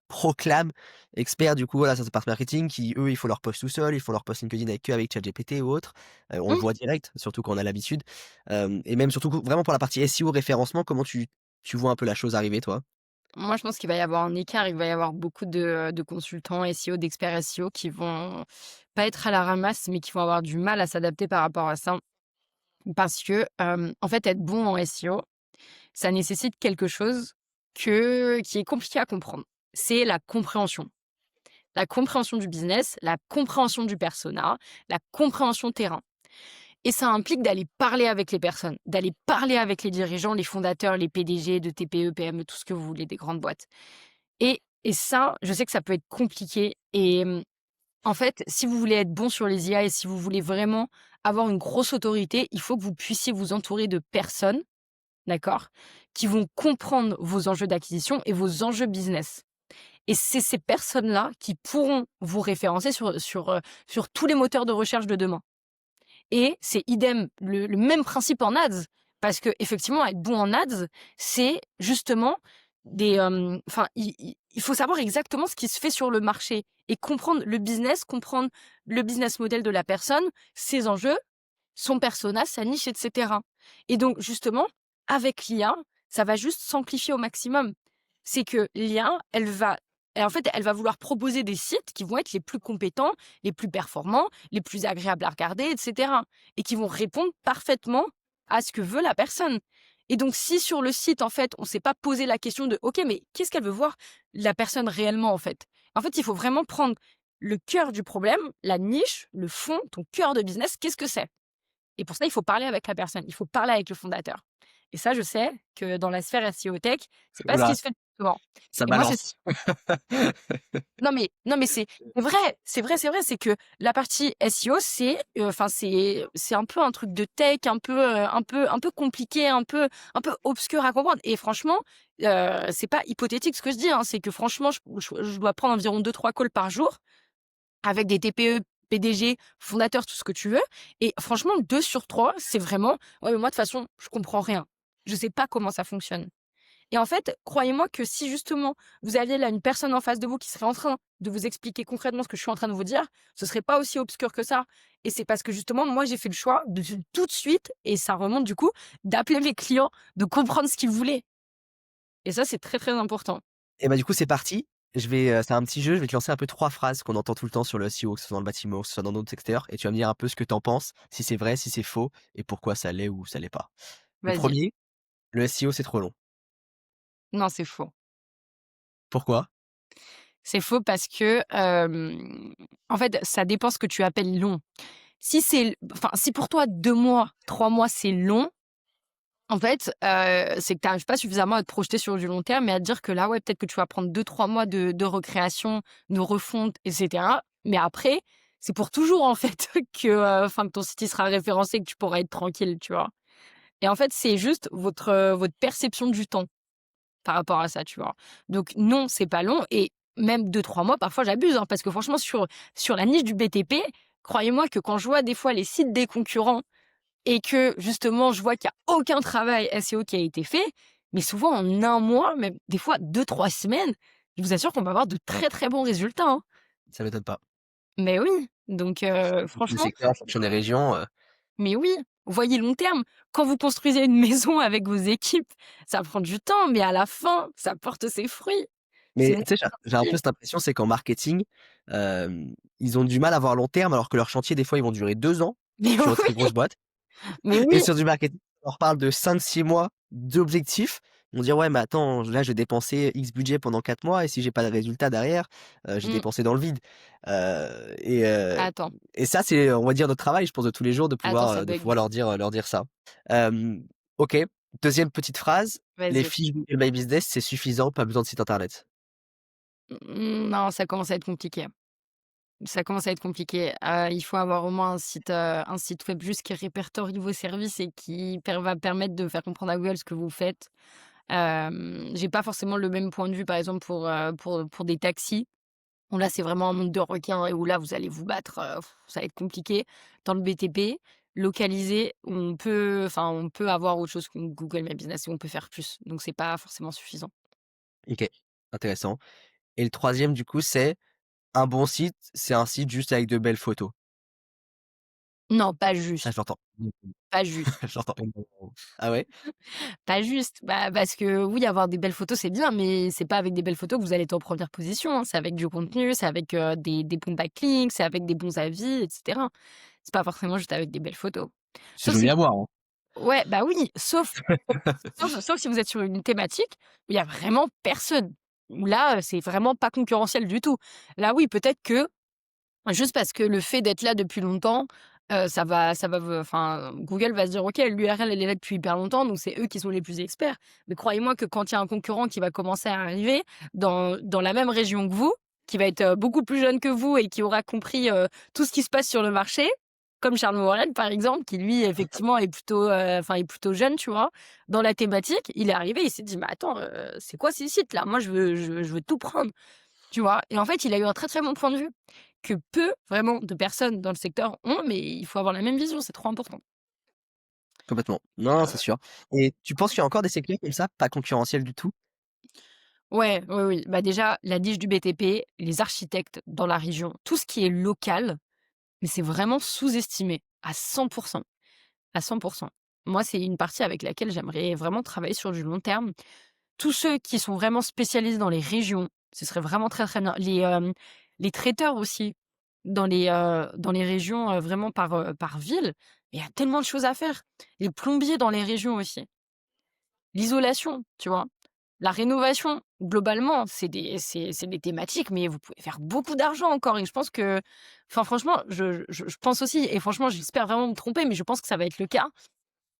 proclament experts du coup, voilà, ça passe marketing, qui eux, ils font leur post tout seuls, ils font leur post LinkedIn avec ChatGPT ou autre. On le Mmh. voit direct, surtout quand on a l'habitude. Et même surtout vraiment pour la partie SEO référencement, comment tu vois un peu la chose arriver toi? Moi, je pense qu'il va y avoir un écart. Il va y avoir beaucoup de consultants SEO, d'experts SEO qui vont pas être à la ramasse, mais qui vont avoir du mal à s'adapter par rapport à ça. Parce que, en fait, être bon en SEO, ça nécessite quelque chose qui est compliqué à comprendre. C'est la compréhension. La compréhension du business, la compréhension du persona, la compréhension terrain. Et ça implique d'aller parler avec les personnes, d'aller parler avec les dirigeants, les fondateurs, les PDG de TPE, PME, tout ce que vous voulez, des grandes boîtes. Et ça, je sais que ça peut être compliqué et en fait, si vous voulez être bon sur les IA et si vous voulez vraiment avoir une grosse autorité, il faut que vous puissiez vous entourer de personnes, d'accord, qui vont comprendre vos enjeux d'acquisition et vos enjeux business. Et c'est ces personnes-là qui pourront vous référencer sur tous les moteurs de recherche de demain. Et c'est idem, le même principe en ads, parce qu'effectivement, être bon en ads, c'est justement enfin, il faut savoir exactement ce qui se fait sur le marché et comprendre le business model de la personne, ses enjeux, son persona, sa niche, etc. Et donc, justement, avec l'IA, ça va juste s'amplifier au maximum. C'est que l'IA, en fait, elle va vouloir proposer des sites qui vont être les plus compétents, les plus performants, les plus agréables à regarder, etc. Et qui vont répondre parfaitement à ce que veut la personne. Et donc, si sur le site, en fait, on ne s'est pas posé la question de, OK, mais qu'est-ce qu'elle veut voir la personne réellement, en fait? En fait, il faut vraiment prendre le cœur du problème, la niche, le fond, ton cœur de business, qu'est-ce que c'est? Et pour ça, il faut parler avec la personne, il faut parler avec le fondateur. Et ça, je sais que dans la sphère SEO tech, c'est pas Ouh ce qui là, se fait le plus souvent. ça Et moi, c'est balance. non mais c'est vrai, c'est vrai, c'est vrai, c'est que la partie SEO, enfin c'est un peu un truc de tech, un peu compliqué, un peu obscur à comprendre. Et franchement, c'est pas hypothétique ce que je dis, hein, c'est que franchement, je dois prendre environ 2-3 calls par jour avec des TPE, PDG, fondateurs, tout ce que tu veux. Et franchement, 2 sur 3, c'est vraiment: «Ouais, mais moi, de toute façon, je comprends rien. Je sais pas comment ça fonctionne». Et en fait, croyez-moi que si justement vous aviez là une personne en face de vous qui serait en train de vous expliquer concrètement ce que je suis en train de vous dire, ce serait pas aussi obscur que ça. Et c'est parce que justement, moi, j'ai fait le choix de tout de suite, et ça remonte du coup, d'appeler mes clients, de comprendre ce qu'ils voulaient. et ça, c'est très, très important. Et bah, du coup, c'est parti. C'est un petit jeu, je vais te lancer un peu 3 phrases qu'on entend tout le temps sur le SEO, que ce soit dans le bâtiment, que ce soit dans d'autres secteurs et tu vas me dire un peu ce que tu en penses, si c'est vrai, si c'est faux et pourquoi ça l'est ou ça l'est pas. Le Vas-y. premier, le SEO, c'est trop long. Non, c'est faux. Pourquoi? C'est faux parce que, en fait, ça dépend ce que tu appelles long. Si c'est enfin, si pour toi 2 mois, 3 mois, c'est long, en fait, c'est que tu arrives pas suffisamment à te projeter sur du long terme et à te dire que là, ouais, peut-être que tu vas prendre 2-3 mois de recréation, de refonte et cetera. Mais après, c'est pour toujours, en fait, que, enfin, que ton site il sera référencé et que tu pourras être tranquille, tu vois? Et en fait, c'est juste votre perception du temps par rapport à ça, tu vois? Donc non, c'est pas long et même 2-3 mois, parfois j'abuse, hein, parce que franchement sur la niche du BTP, croyez-moi que quand je vois des fois les sites des concurrents et que justement je vois qu'il y a aucun travail SEO qui a été fait, mais souvent en 1 mois, même des fois 2-3 semaines, je vous assure qu'on va avoir de très, très bons résultats, hein. Ça m'étonne pas. Mais oui, donc En fonction des franchement, secteurs, en fonction des régions, mais oui, voyez long terme. Quand vous construisez une maison avec vos équipes, ça prend du temps, mais à la fin, ça porte ses fruits. C'est mais mon tu sais, j'ai un peu principe. cette impression, c'est qu'en marketing, ils ont du mal à voir long terme alors que leurs chantiers, des fois, ils vont durer 2 ans Mais sur de très oui, grosses boîtes. mais Et oui, sur du marketing, on leur parle de 5-6 mois d'objectifs. On dit: «Ouais, mais attends, là, j'ai dépensé X budget pendant 4 mois et si j'ai pas de résultat derrière, j'ai mmh, dépensé dans le vide». Et attends, ça, c'est, on va dire, notre travail, je pense, de tous les jours attends, ça de bug. pouvoir leur dire ça. OK, deuxième petite phrase, les Vas-y. fiches Google My Business, c'est suffisant, pas besoin de site internet. Non, ça commence à être compliqué. Ça commence à être compliqué. Il faut avoir au moins un site web juste qui répertorie vos services et qui va permettre de faire comprendre à Google ce que vous faites. J'ai pas forcément le même point de vue, par exemple, pour des taxis, où là, c'est vraiment un monde de requins et où là, vous allez vous battre, ça va être compliqué. Dans le BTP, localisé, on peut avoir autre chose que Google My Business et on peut faire plus, donc c'est pas forcément suffisant. OK, intéressant. Et le troisième, du coup, c'est un bon site, c'est un site juste avec de belles photos. Non, pas Ça, juste, je l'entends. pas juste. J'entends énormément. Ah ouais? Pas juste, bah, parce que oui, avoir des belles photos, c'est bien, mais c'est pas avec des belles photos que vous allez être en première position, hein. C'est avec du contenu, c'est avec, des bons backlinks, c'est avec des bons avis et cetera. C'est pas forcément juste avec des belles photos. C'est Sauf joli si à voir, hein. ouais, bah, oui, sauf si vous êtes sur une thématique où il y a vraiment personne. Où là, c'est vraiment pas concurrentiel du tout. Là, oui, peut-être que juste parce que le fait d'être là depuis longtemps, ça va v enfin, Google va se dire: «OK, l'URL, elle est là depuis hyper longtemps, donc c'est eux qui sont les plus experts». Mais croyez-moi que quand il y a un concurrent qui va commencer à arriver dans la même région que vous, qui va être, beaucoup plus jeune que vous et qui aura compris, tout ce qui se passe sur le marché, comme Charles Morel, par exemple, qui lui, effectivement, est plutôt jeune, tu vois? Dans la thématique, il est arrivé, il s'est dit: «Mais attends, c'est quoi ces sites-là? Moi, je veux tout prendre». Tu vois? Et en fait, il a eu un très, très bon point de vue, que peu, vraiment, de personnes dans le secteur ont, mais il faut avoir la même vision, c'est trop important. Complètement. Non, c'est sûr. Et tu penses qu'il y a encore des secteurs comme ça, pas concurrentiels du tout? Ouais, oui, oui. Bah, déjà, la niche du BTP, les architectes dans la région, tout ce qui est local, mais c'est vraiment sous-estimé à 100 à 100. Moi, c'est une partie avec laquelle j'aimerais vraiment travailler sur du long terme. Tous ceux qui sont vraiment spécialisés dans les régions, ce serait vraiment très, très bien. Les traiteurs aussi, dans les régions, vraiment par ville, il y a tellement de choses à faire. Les plombiers dans les régions aussi. L'isolation, tu vois? La rénovation, globalement, c'est des thématiques, mais vous pouvez faire beaucoup d'argent encore et je pense que enfin franchement, je pense aussi et franchement, j'espère vraiment me tromper, mais je pense que ça va être le cas.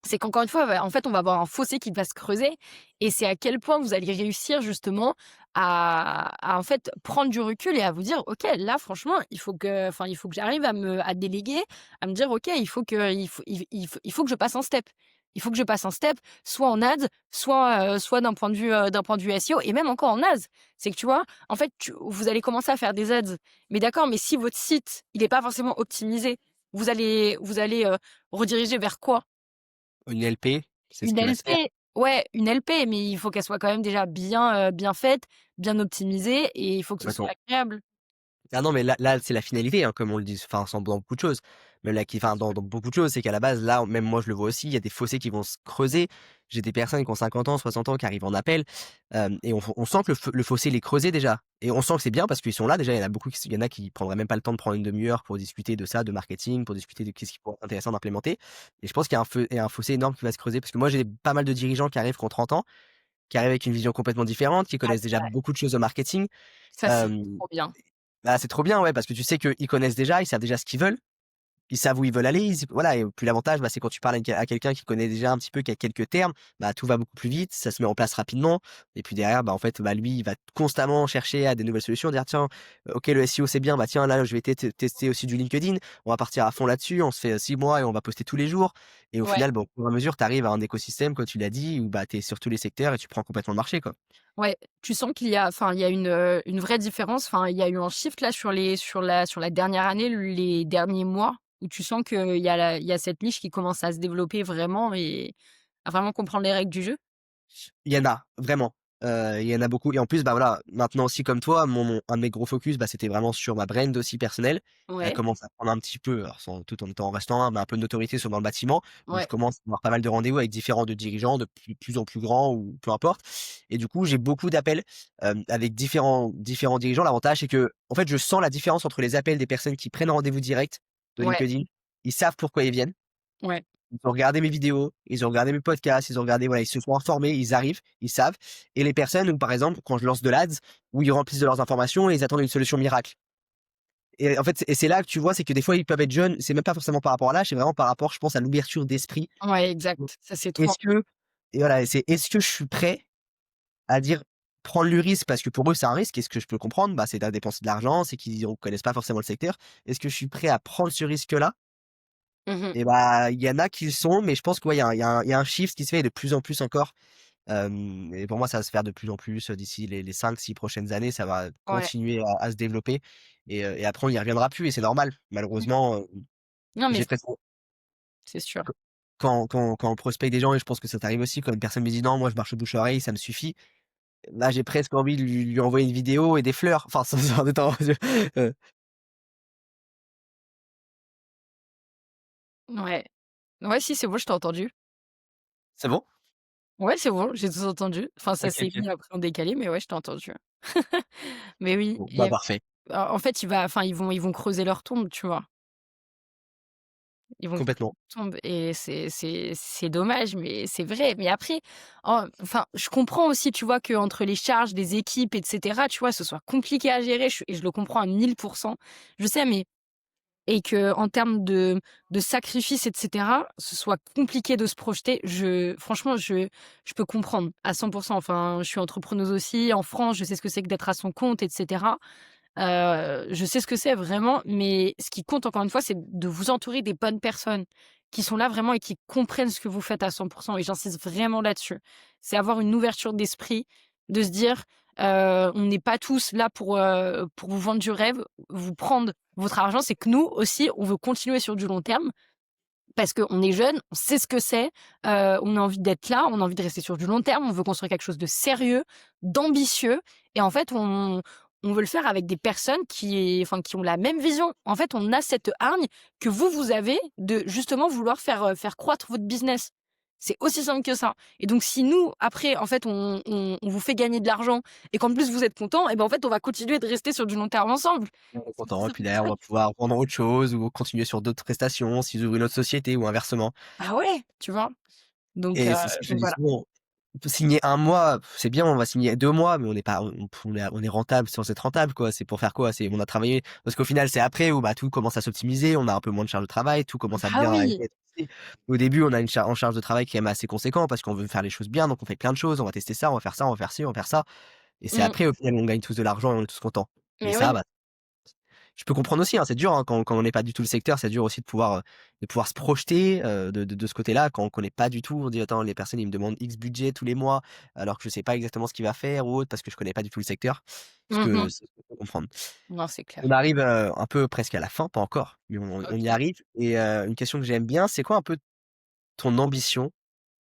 C'est qu'encore une fois, en fait, on va avoir un fossé qui va se creuser et c'est à quel point vous allez réussir justement en fait, prendre du recul et à vous dire: «OK, là, franchement, il faut que j'arrive à déléguer, à me dire: "OK, il faut que je passe un step". Il faut que je passe un step, soit en ads, soit d'un point de vue SEO et même encore en ads. C'est que tu vois, en fait, vous allez commencer à faire des ads, mais d'accord, mais si votre site, il est pas forcément optimisé, vous allez rediriger vers quoi? Une LP, c'est ce Une qui va se faire. LP, ouais, une LP, mais il faut qu'elle soit quand même déjà bien faite, bien optimisée et il faut que ce soit Complètement. agréable. Ah non, mais là, c'est la finalité, hein, comme on le dit, enfin, dans beaucoup de choses. même là qui enfin dans beaucoup de choses, c'est qu'à la base, là, même moi je le vois aussi, il y a des fossés qui vont se creuser. J'ai des personnes qui ont 50 ans, 60 ans qui arrivent en appel, et on sent que le fossé il est creusé déjà et on sent que c'est bien parce qu'ils sont là déjà, il y en a beaucoup qui il y en a qui prendraient même pas le temps de prendre une demi-heure pour discuter de ça, de marketing, pour discuter de qu'est-ce qui pourrait être intéressant d'implémenter et je pense qu'il y a un fossé énorme qui va se creuser parce que moi j'ai pas mal de dirigeants qui arrivent qui ont 30 ans, qui arrivent avec une vision complètement différente, qui Ah, connaissent c'est déjà vrai. beaucoup de choses au marketing. Ça, c'est Hem, trop bien. Bah, c'est trop bien, ouais, parce que tu sais qu'ils connaissent déjà, ils savent déjà ce qu'ils veulent. Ils savent où ils veulent aller, voilà et puis l'avantage, bah, c'est quand tu parles à quelqu'un qui connaît déjà un petit peu, qui a quelques termes, bah, tout va beaucoup plus vite, ça se met en place rapidement et puis derrière, bah, en fait, bah, lui, il va constamment chercher à des nouvelles solutions, dire: «Tiens, OK, le SEO, c'est bien, bah, tiens, là, je vais tester aussi du LinkedIn, on va partir à fond là-dessus, on se fait, 6 mois et on va poster tous les jours» et au Ouais, final, bah, au fur et à mesure, tu arrives à un écosystème, comme tu l'as dit, où, bah, tu es sur tous les secteurs et tu prends complètement le marché, quoi. ouais. Tu sens qu'il y a enfin, il y a une vraie différence, enfin, il y a eu un shift là sur la dernière année, les derniers mois, où tu sens qu'il y a cette niche qui commence à se développer vraiment et à vraiment comprendre les règles du jeu? Il y en a, vraiment. Il y en a beaucoup et en plus, bah, voilà, maintenant aussi comme toi, un de mes gros focus, bah, c'était vraiment sur ma brand aussi personnelle. Elle Ouais, commence à prendre un petit peu, alors sans tout en étant en restant humble, mais un peu de notoriété dans le bâtiment, où je ouais, commence à avoir pas mal de rendez-vous avec différents de dirigeants de plus en plus grands ou peu importe et du coup, j'ai beaucoup d'appels, avec différents dirigeants. L'avantage, c'est que en fait, je sens la différence entre les appels des personnes qui prennent rendez-vous direct de ouais, LinkedIn. Ils savent pourquoi ils viennent. ouais, Ils ont regardé mes vidéos, ils ont regardé mes podcasts, ils ont regardé voilà, ils se sont informés, ils arrivent, ils savent et les personnes où par exemple, quand je lance de l'Ads, où ils remplissent de leurs informations et ils attendent une solution miracle et en fait, c'est là que tu vois, c'est que des fois, ils peuvent être jeunes, c'est même pas forcément par rapport à l'âge, c'est vraiment par rapport, je pense, à l'ouverture d'esprit. ouais, Mmh. exact. Ça, c'est trop Est-ce que et voilà, c'est est-ce que je suis prêt à dire prendre le risque parce que pour eux, c'est un risque et ce que je peux comprendre, bah, c'est de dépenser de l'argent, c'est qu'ils ne connaissent pas forcément le secteur. Est-ce que je suis prêt à prendre ce risque-là? mmh Et bah, il y en a qui le sont, mais je pense que ouais, il y a un shift qui se fait de plus en plus encore. Et pour moi, ça va se faire de plus en plus, d'ici les 5-6 prochaines années, ça va ouais. continuer à se développer et après on n'y reviendra plus et c'est normal. Mmh. Malheureusement, Non, mais j'ai presque c'est sûr. q quand on prospecte des gens et je pense que ça t'arrive aussi, quand une personne me dit: «Non, moi je marche au bouche-oreille, ça me suffit», là, j'ai presque envie de lui envoyer une vidéo et des fleurs, enfin sans en étant heu, Ouais. Ouais, si, c'est bon, je t'ai entendu. c'est bon? Ouais, c'est bon, j'ai tout entendu. Enfin, ça OK, s'est OK. mis après en décalé, mais ouais, je t'ai entendu. Mais oui Bon, bah, et parfait, en fait, ils vont creuser leur tombe, tu vois? Ils vont creuser complètement. leur tombe et c'est dommage, mais c'est vrai. Mais après, enfin, je comprends aussi, tu vois, qu'entre les charges des équipes et cetera, tu vois, ce soit compliqué à gérer, je le comprends à 1000%. Je sais, mais et qu'en termes de sacrifices et cetera, ce soit compliqué de se projeter, franchement, je peux comprendre à 100%. Enfin, je suis entrepreneuse aussi en France, je sais ce que c'est que d'être à son compte et cetera. Je sais ce que c'est vraiment, mais ce qui compte encore une fois, c'est de vous entourer des bonnes personnes qui sont là vraiment et qui comprennent ce que vous faites à 100% et j'insiste vraiment là-dessus. C'est avoir une ouverture d'esprit, de se dire, on n'est pas tous là pour vous vendre du rêve, vous prendre votre argent. C'est que nous aussi, on veut continuer sur du long terme parce qu'on est jeunes, on sait ce que c'est, on a envie d'être là, on a envie de rester sur du long terme, on veut construire quelque chose de sérieux, d'ambitieux et en fait, on veut le faire avec des personnes qui ont la même vision. En fait, on a cette hargne que vous avez de justement vouloir faire croître votre business. C'est aussi simple que ça et donc si nous, après, en fait, on vous fait gagner de l'argent et qu'en plus vous êtes contents et ben, en fait, on va continuer de rester sur du long terme ensemble. On est C'est content aussi et simple puis que derrière, on ça. va pouvoir vendre autre chose ou continuer sur d'autres prestations, s'ils ouvrent une autre société ou inversement. Ah ouais, tu vois? Donc Et heu, c'est ce que je donc dis voilà. souvent, on peut signer 1 mois, c'est bien, on va signer 2 mois, mais on n'est pas on est rentable sans être rentable, quoi. C'est pour faire quoi? C'est on a travaillé parce qu'au final, c'est après où, bah, tout commence à s'optimiser, on a un peu moins de charge de travail, tout commence à Bah bien être oui. fait. Au début, on a une en charge de travail qui est quand même assez conséquent parce qu'on veut faire les choses bien, donc on fait plein de choses, on va tester ça, on va faire ça, on va faire ci, on va faire ça et c'est Mmh. après, au final, on gagne tous de l'argent et on est tous contents. Mais Mais ça, oui. bah je peux comprendre aussi, hein, c'est dur, hein, quand on n'est pas du tout le secteur, c'est dur aussi de pouvoir se projeter, de ce côté-là quand on connaît pas du tout. On dit: «Attends, les personnes, ils me demandent X budget tous les mois, alors que je sais pas exactement ce qu'il va faire ou autre parce que je connais pas du tout le secteur». Mmh. Ce que je peux comprendre. Non, c'est On clair. arrive, un peu presque à la fin, pas encore, mais on y OK. arrive et une question que j'aime bien, c'est quoi un peu ton ambition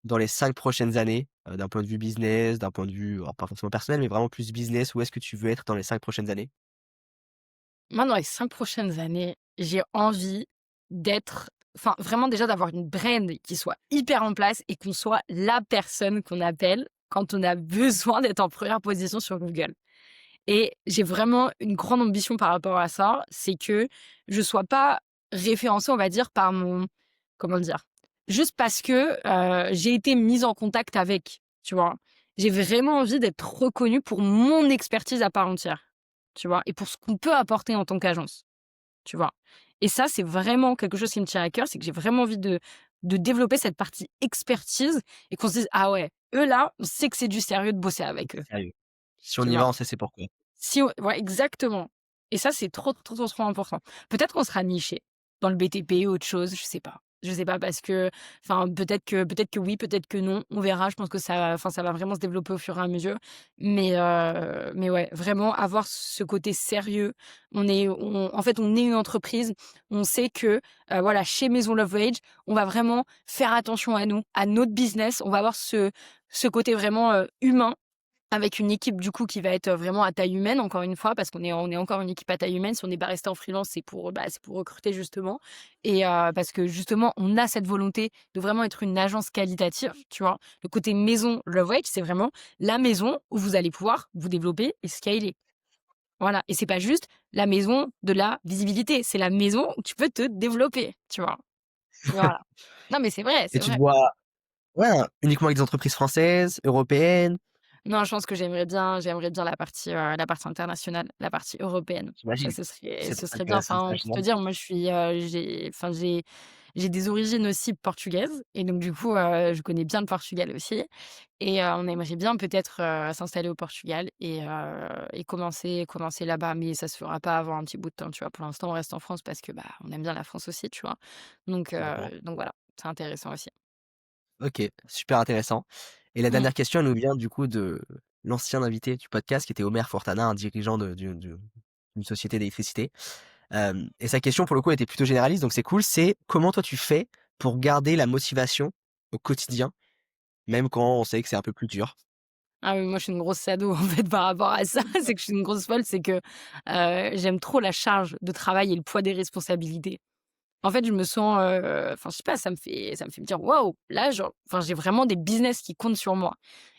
dans les 5 prochaines années, d'un point de vue business, d'un point de vue alors pas forcément personnel, mais vraiment plus business? Où est-ce que tu veux être dans les 5 prochaines années? Moi, dans les 5 prochaines années, j'ai envie d'être enfin, vraiment déjà d'avoir une brand qui soit hyper en place et qu'on soit la personne qu'on appelle quand on a besoin d'être en première position sur Google. Et j'ai vraiment une grande ambition par rapport à ça, c'est que je sois pas référencée, on va dire, par mon comment dire? Juste parce que, j'ai été mise en contact avec, tu vois? J'ai vraiment envie d'être reconnue pour mon expertise à part entière, tu vois? Et pour ce qu'on peut apporter en tant qu'agence, tu vois? Et ça, c'est vraiment quelque chose qui me tient à cœur, c'est que j'ai vraiment envie de développer cette partie expertise et qu'on se dise: «Ah ouais, eux là, on sait que c'est du sérieux de bosser avec eux», Sérieux. Si on tu y vois? va, on sait c'est pourquoi. Si on ouais, exactement. Et ça, c'est trop, trop, trop, trop important. Peut-être qu'on sera niché dans le BTP ou autre chose, je sais pas. Je sais pas parce que enfin, peut-être que oui, peut-être que non. On verra. Je pense que ça va vraiment se développer au fur et à mesure. Mais ouais, vraiment avoir ce côté sérieux. En fait, on est une entreprise. On sait que, voilà, chez Maison Love Rage, on va vraiment faire attention à nous, à notre business. On va avoir ce côté vraiment, humain avec une équipe du coup qui va être, vraiment à taille humaine encore une fois parce qu'on est encore une équipe à taille humaine. Si on n'est pas resté en freelance, c'est pour recruter justement et parce que justement on a cette volonté de vraiment être une agence qualitative, tu vois? Le côté maison Love Wage, c'est vraiment la maison où vous allez pouvoir vous développer et scaler. Voilà et c'est pas juste la maison de la visibilité, c'est la maison où tu peux te développer, tu vois? Voilà. Non mais c'est vrai, Et c'est tu te vrai. vois, ouais, uniquement avec des entreprises françaises, européennes? Non, je pense que j'aimerais bien la partie internationale, la partie européenne. Ça, J'imagine. C'est ce pour ça serait que bien. c'est Enfin, pour te dire, moi, je suis, j'ai des origines aussi portugaises et donc du coup, je connais bien le Portugal aussi et on aimerait bien peut-être, s'installer au Portugal et commencer là-bas, mais ça se fera pas avant un petit bout de temps, tu vois? Pour l'instant, on reste en France parce que, bah, on aime bien la France aussi, tu vois? D'accord. Donc voilà, c'est intéressant aussi. OK, super intéressant. Et la Mmh. dernière question, elle nous vient du coup de l'ancien invité du podcast qui était Omer Fortana, un dirigeant d'une société d'électricité. Et sa question pour le coup était plutôt généraliste, donc c'est cool. C'est comment toi tu fais pour garder la motivation au quotidien, même quand on sait que c'est un peu plus dur? Ah oui, moi je suis une grosse sado en fait par rapport à ça. C'est que je suis une grosse folle, c'est que, j'aime trop la charge de travail et le poids des responsabilités. En fait, je me sens, enfin je sais pas, ça me fait me dire: «Waouh, là genre» enfin j'ai vraiment des business qui comptent sur moi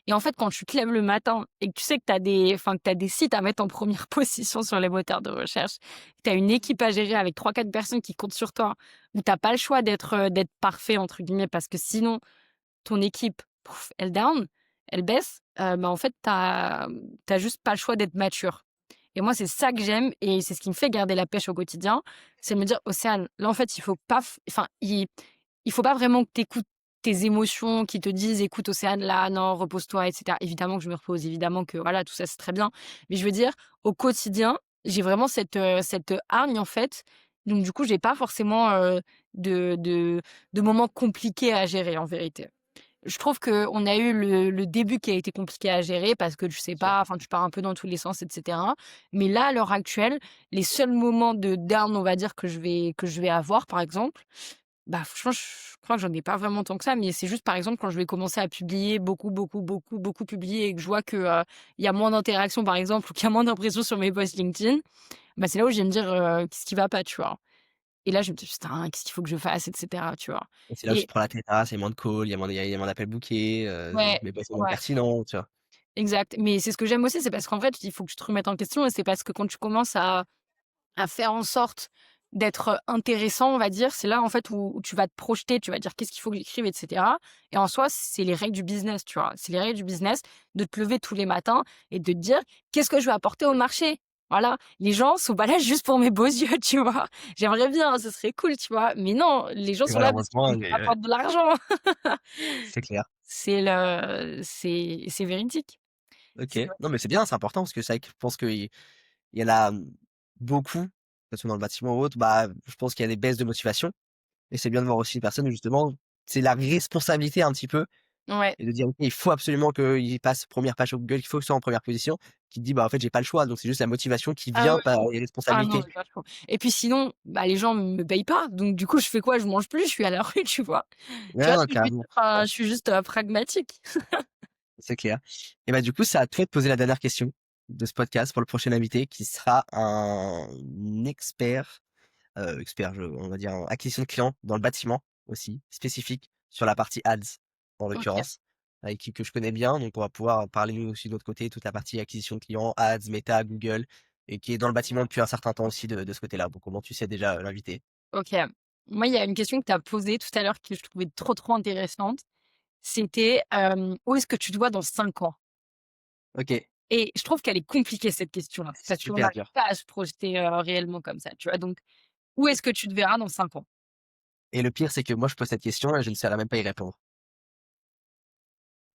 et en fait, quand tu te lèves le matin et que tu sais que tu as des sites à mettre en première position sur les moteurs de recherche, que tu as une équipe à gérer avec trois quatre personnes qui comptent sur toi, où tu as pas le choix d'être «parfait» entre guillemets parce que sinon ton équipe, pouf, elle down, elle baisse, bah, en fait, tu as juste pas le choix d'être mature et moi, c'est ça que j'aime et c'est ce qui me fait garder la pêche au quotidien. C'est de me dire: «Océane, là, en fait, il faut pas f enfin, il faut pas vraiment que tu écoutes tes émotions qui te disent: "Écoute Océane, là, non, repose-toi" et cetera». Évidemment que je me repose, évidemment que voilà, tout ça, c'est très bien. Mais je veux dire, au quotidien, j'ai vraiment cette hargne, en fait. Donc du coup, j'ai pas forcément, de de de moments compliqués à gérer, en vérité. Je trouve qu'on a eu le début qui a été compliqué à gérer parce que tu sais Bien sûr. pas, enfin, tu pars un peu dans tous les sens et cetera. Mais là, à l'heure actuelle, les seuls moments de down, on va dire, que je vais avoir, par exemple, bah, franchement, je crois que j'en ai pas vraiment tant que ça, mais c'est juste, par exemple, quand je vais commencer à publier beaucoup, beaucoup, beaucoup, beaucoup publier et que je vois que, il y a moins d'interactions, par exemple, ou qu'il y a moins d'impressions sur mes posts LinkedIn, bah, c'est là où je vais me dire, «Qu'est-ce qui va pas?» tu vois? Et là, je me dis: «Putain, qu'est-ce qu'il faut que je fasse?» et cetera, tu vois? Et c'est là où tu Et te prends la tête, ah, c'est moins de calls, il y a moins d'appels bouqués, ouais, mes posts sont moins ouais. pertinents, tu vois? Exact, mais c'est ce que j'aime aussi, c'est parce qu'en fait, il faut que tu te remettes en question et c'est parce que quand tu commences à faire en sorte d'être intéressant, on va dire, c'est là, en fait, où tu vas te projeter, tu vas dire: «Qu'est-ce qu'il faut que j'écrive?» et cetera et en soi, c'est les règles du business, tu vois? C'est les règles du business de te lever tous les matins et de te dire: «Qu'est-ce que je vais apporter au marché?» Voilà, les gens sont pas là juste pour mes beaux yeux, tu vois? J'aimerais bien, hein, ce serait cool, tu vois? Mais non, les gens Et sont là parce malheureusement, qu'ils rapportent de l'argent. c'est clair. C'est véridique. OK. C'est Non, mais c'est bien, c'est important parce que c'est vrai que je pense il y en a, beaucoup, que ce soit dans le bâtiment ou autre, bah, je pense qu'il y a des baisses de motivation et c'est bien de voir aussi une personne où justement, c'est la responsabilité un petit peu ouais. et de dire: «OK, il faut absolument qu'il passe première page sur Google, il faut que ce soit en première position», qui te dit: «Bah, en fait, j'ai pas le choix», donc c'est juste la motivation qui Ah vient ouais. par les Ah non, responsabilités. mais pas trop. Et puis sinon, bah, les gens me payent pas, donc du coup, je fais quoi? Je mange plus, je suis à la rue, tu vois? Tu Ouais, vois ce non, que je veux dire? carrément, Enfin, je suis juste, pragmatique. c'est clair. Et bah, du coup, c'est à toi de poser la dernière question de ce podcast pour le prochain invité qui sera un expert expert, on va dire en acquisition de clients dans le bâtiment aussi, spécifique sur la partie ads, en OK, l'occurrence, avec qui que je connais bien. Donc on va pouvoir parler nous aussi de l'autre côté, toute la partie acquisition de clients, ads, Meta, Google et qui est dans le bâtiment depuis un certain temps aussi de ce côté-là. Donc comment tu sais déjà l'inviter? OK. Moi, il y a une question que tu as posée tout à l'heure que je trouvais trop, trop intéressante. C'était, où est-ce que tu te vois dans 5 ans? OK, Et je trouve qu'elle est compliquée cette question-là, c'est parce qu'on super n'arrive dur. pas à se projeter, réellement comme ça, tu vois? Donc, où est-ce que tu te verras dans 5 ans? Et le pire, c'est que moi je pose cette question et je ne saurais même pas y répondre.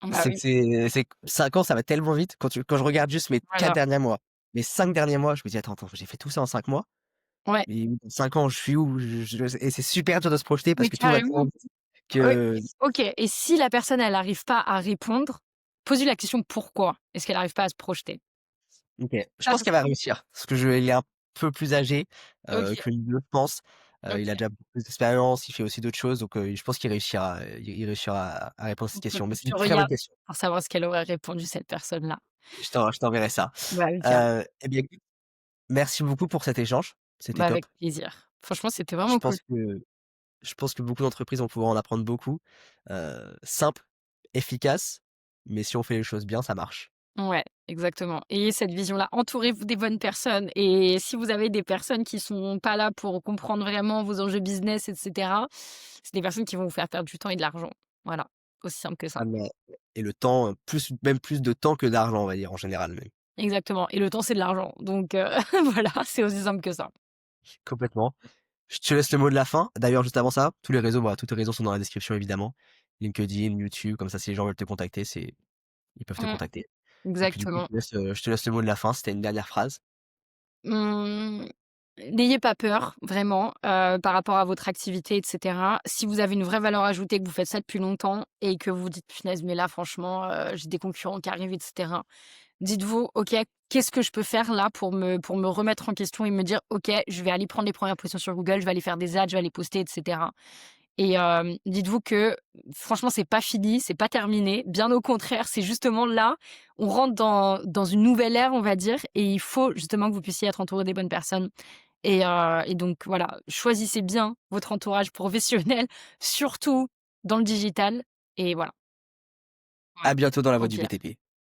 Bah C'est que oui, c'est que 5 ans, ça va tellement vite quand je regarde juste mes 4 voilà. derniers mois, mes 5 derniers mois, je me dis: «Attends, j'ai fait tout ça en 5 mois, Ouais, mais dans 5 ans, je suis où?» je et c'est super dur de se projeter parce mais que tout va tellement carrément. vite Oui, que OK, et si la personne, elle arrive pas à répondre, pose-lui la question: «Pourquoi est-ce qu'elle arrive pas à se projeter?» OK. Je Ça, pense ce qu'elle serait va réussir parce que je il est un peu plus âgé, OK, que je pense. Il a OK. déjà beaucoup plus d'expérience, il fait aussi d'autres choses donc je pense qu'il réussira, il réussira à répondre à cette question. Mais c'est une Je très bonne regarde question. pour savoir ce qu'elle aurait répondu cette personne-là. Je t'enverrai ça. Bah oui, carrément. Eh bien, écoute, merci beaucoup pour cet échange, c'était Bah, avec top. plaisir. Franchement, c'était Je vraiment cool. pense que je pense que beaucoup d'entreprises vont pouvoir en apprendre beaucoup. Simple, efficace, mais si on fait les choses bien, ça marche. Ouais, exactement. Ayez cette vision-là. Entourez-vous des bonnes personnes, et si vous avez des personnes qui sont pas là pour comprendre vraiment vos enjeux business et cetera, c'est des personnes qui vont vous faire perdre du temps et de l'argent. Voilà, aussi simple que ça. Ah mais et le temps, plus même plus de temps que d'argent, on va dire, en général même. Exactement, et le temps, c'est de l'argent, donc voilà, c'est aussi simple que ça. Complètement. Je te laisse le mot de la fin. D'ailleurs, juste avant ça, tous les réseaux, voilà, toutes les réseaux sont dans la description évidemment. LinkedIn, YouTube, comme ça si les gens veulent te contacter, ils peuvent te Mmh, contacter. Et puis du coup, exactement. je te laisse le mot de la fin, c'était une dernière phrase. Mmh, n'ayez pas peur, vraiment, par rapport à votre activité et cetera. Si vous avez une vraie valeur ajoutée, que vous faites ça depuis longtemps et que vous vous dites: «Punaise, mais là franchement, j'ai des concurrents qui arrivent et cetera». Dites-vous: «OK, qu'est-ce que je peux faire là pour me remettre en question et me dire: "OK, je vais aller prendre les premières positions sur Google, je vais aller faire des ads, je vais aller poster et cetera"». Et dites-vous que franchement, c'est pas fini, c'est pas terminé. Bien au contraire, c'est justement là, on rentre dans une nouvelle ère, on va dire, et il faut justement que vous puissiez être entouré des bonnes personnes, et donc voilà, choisissez bien votre entourage professionnel, surtout dans le digital, et voilà. À Voilà. bientôt dans la voie du OK. BTP.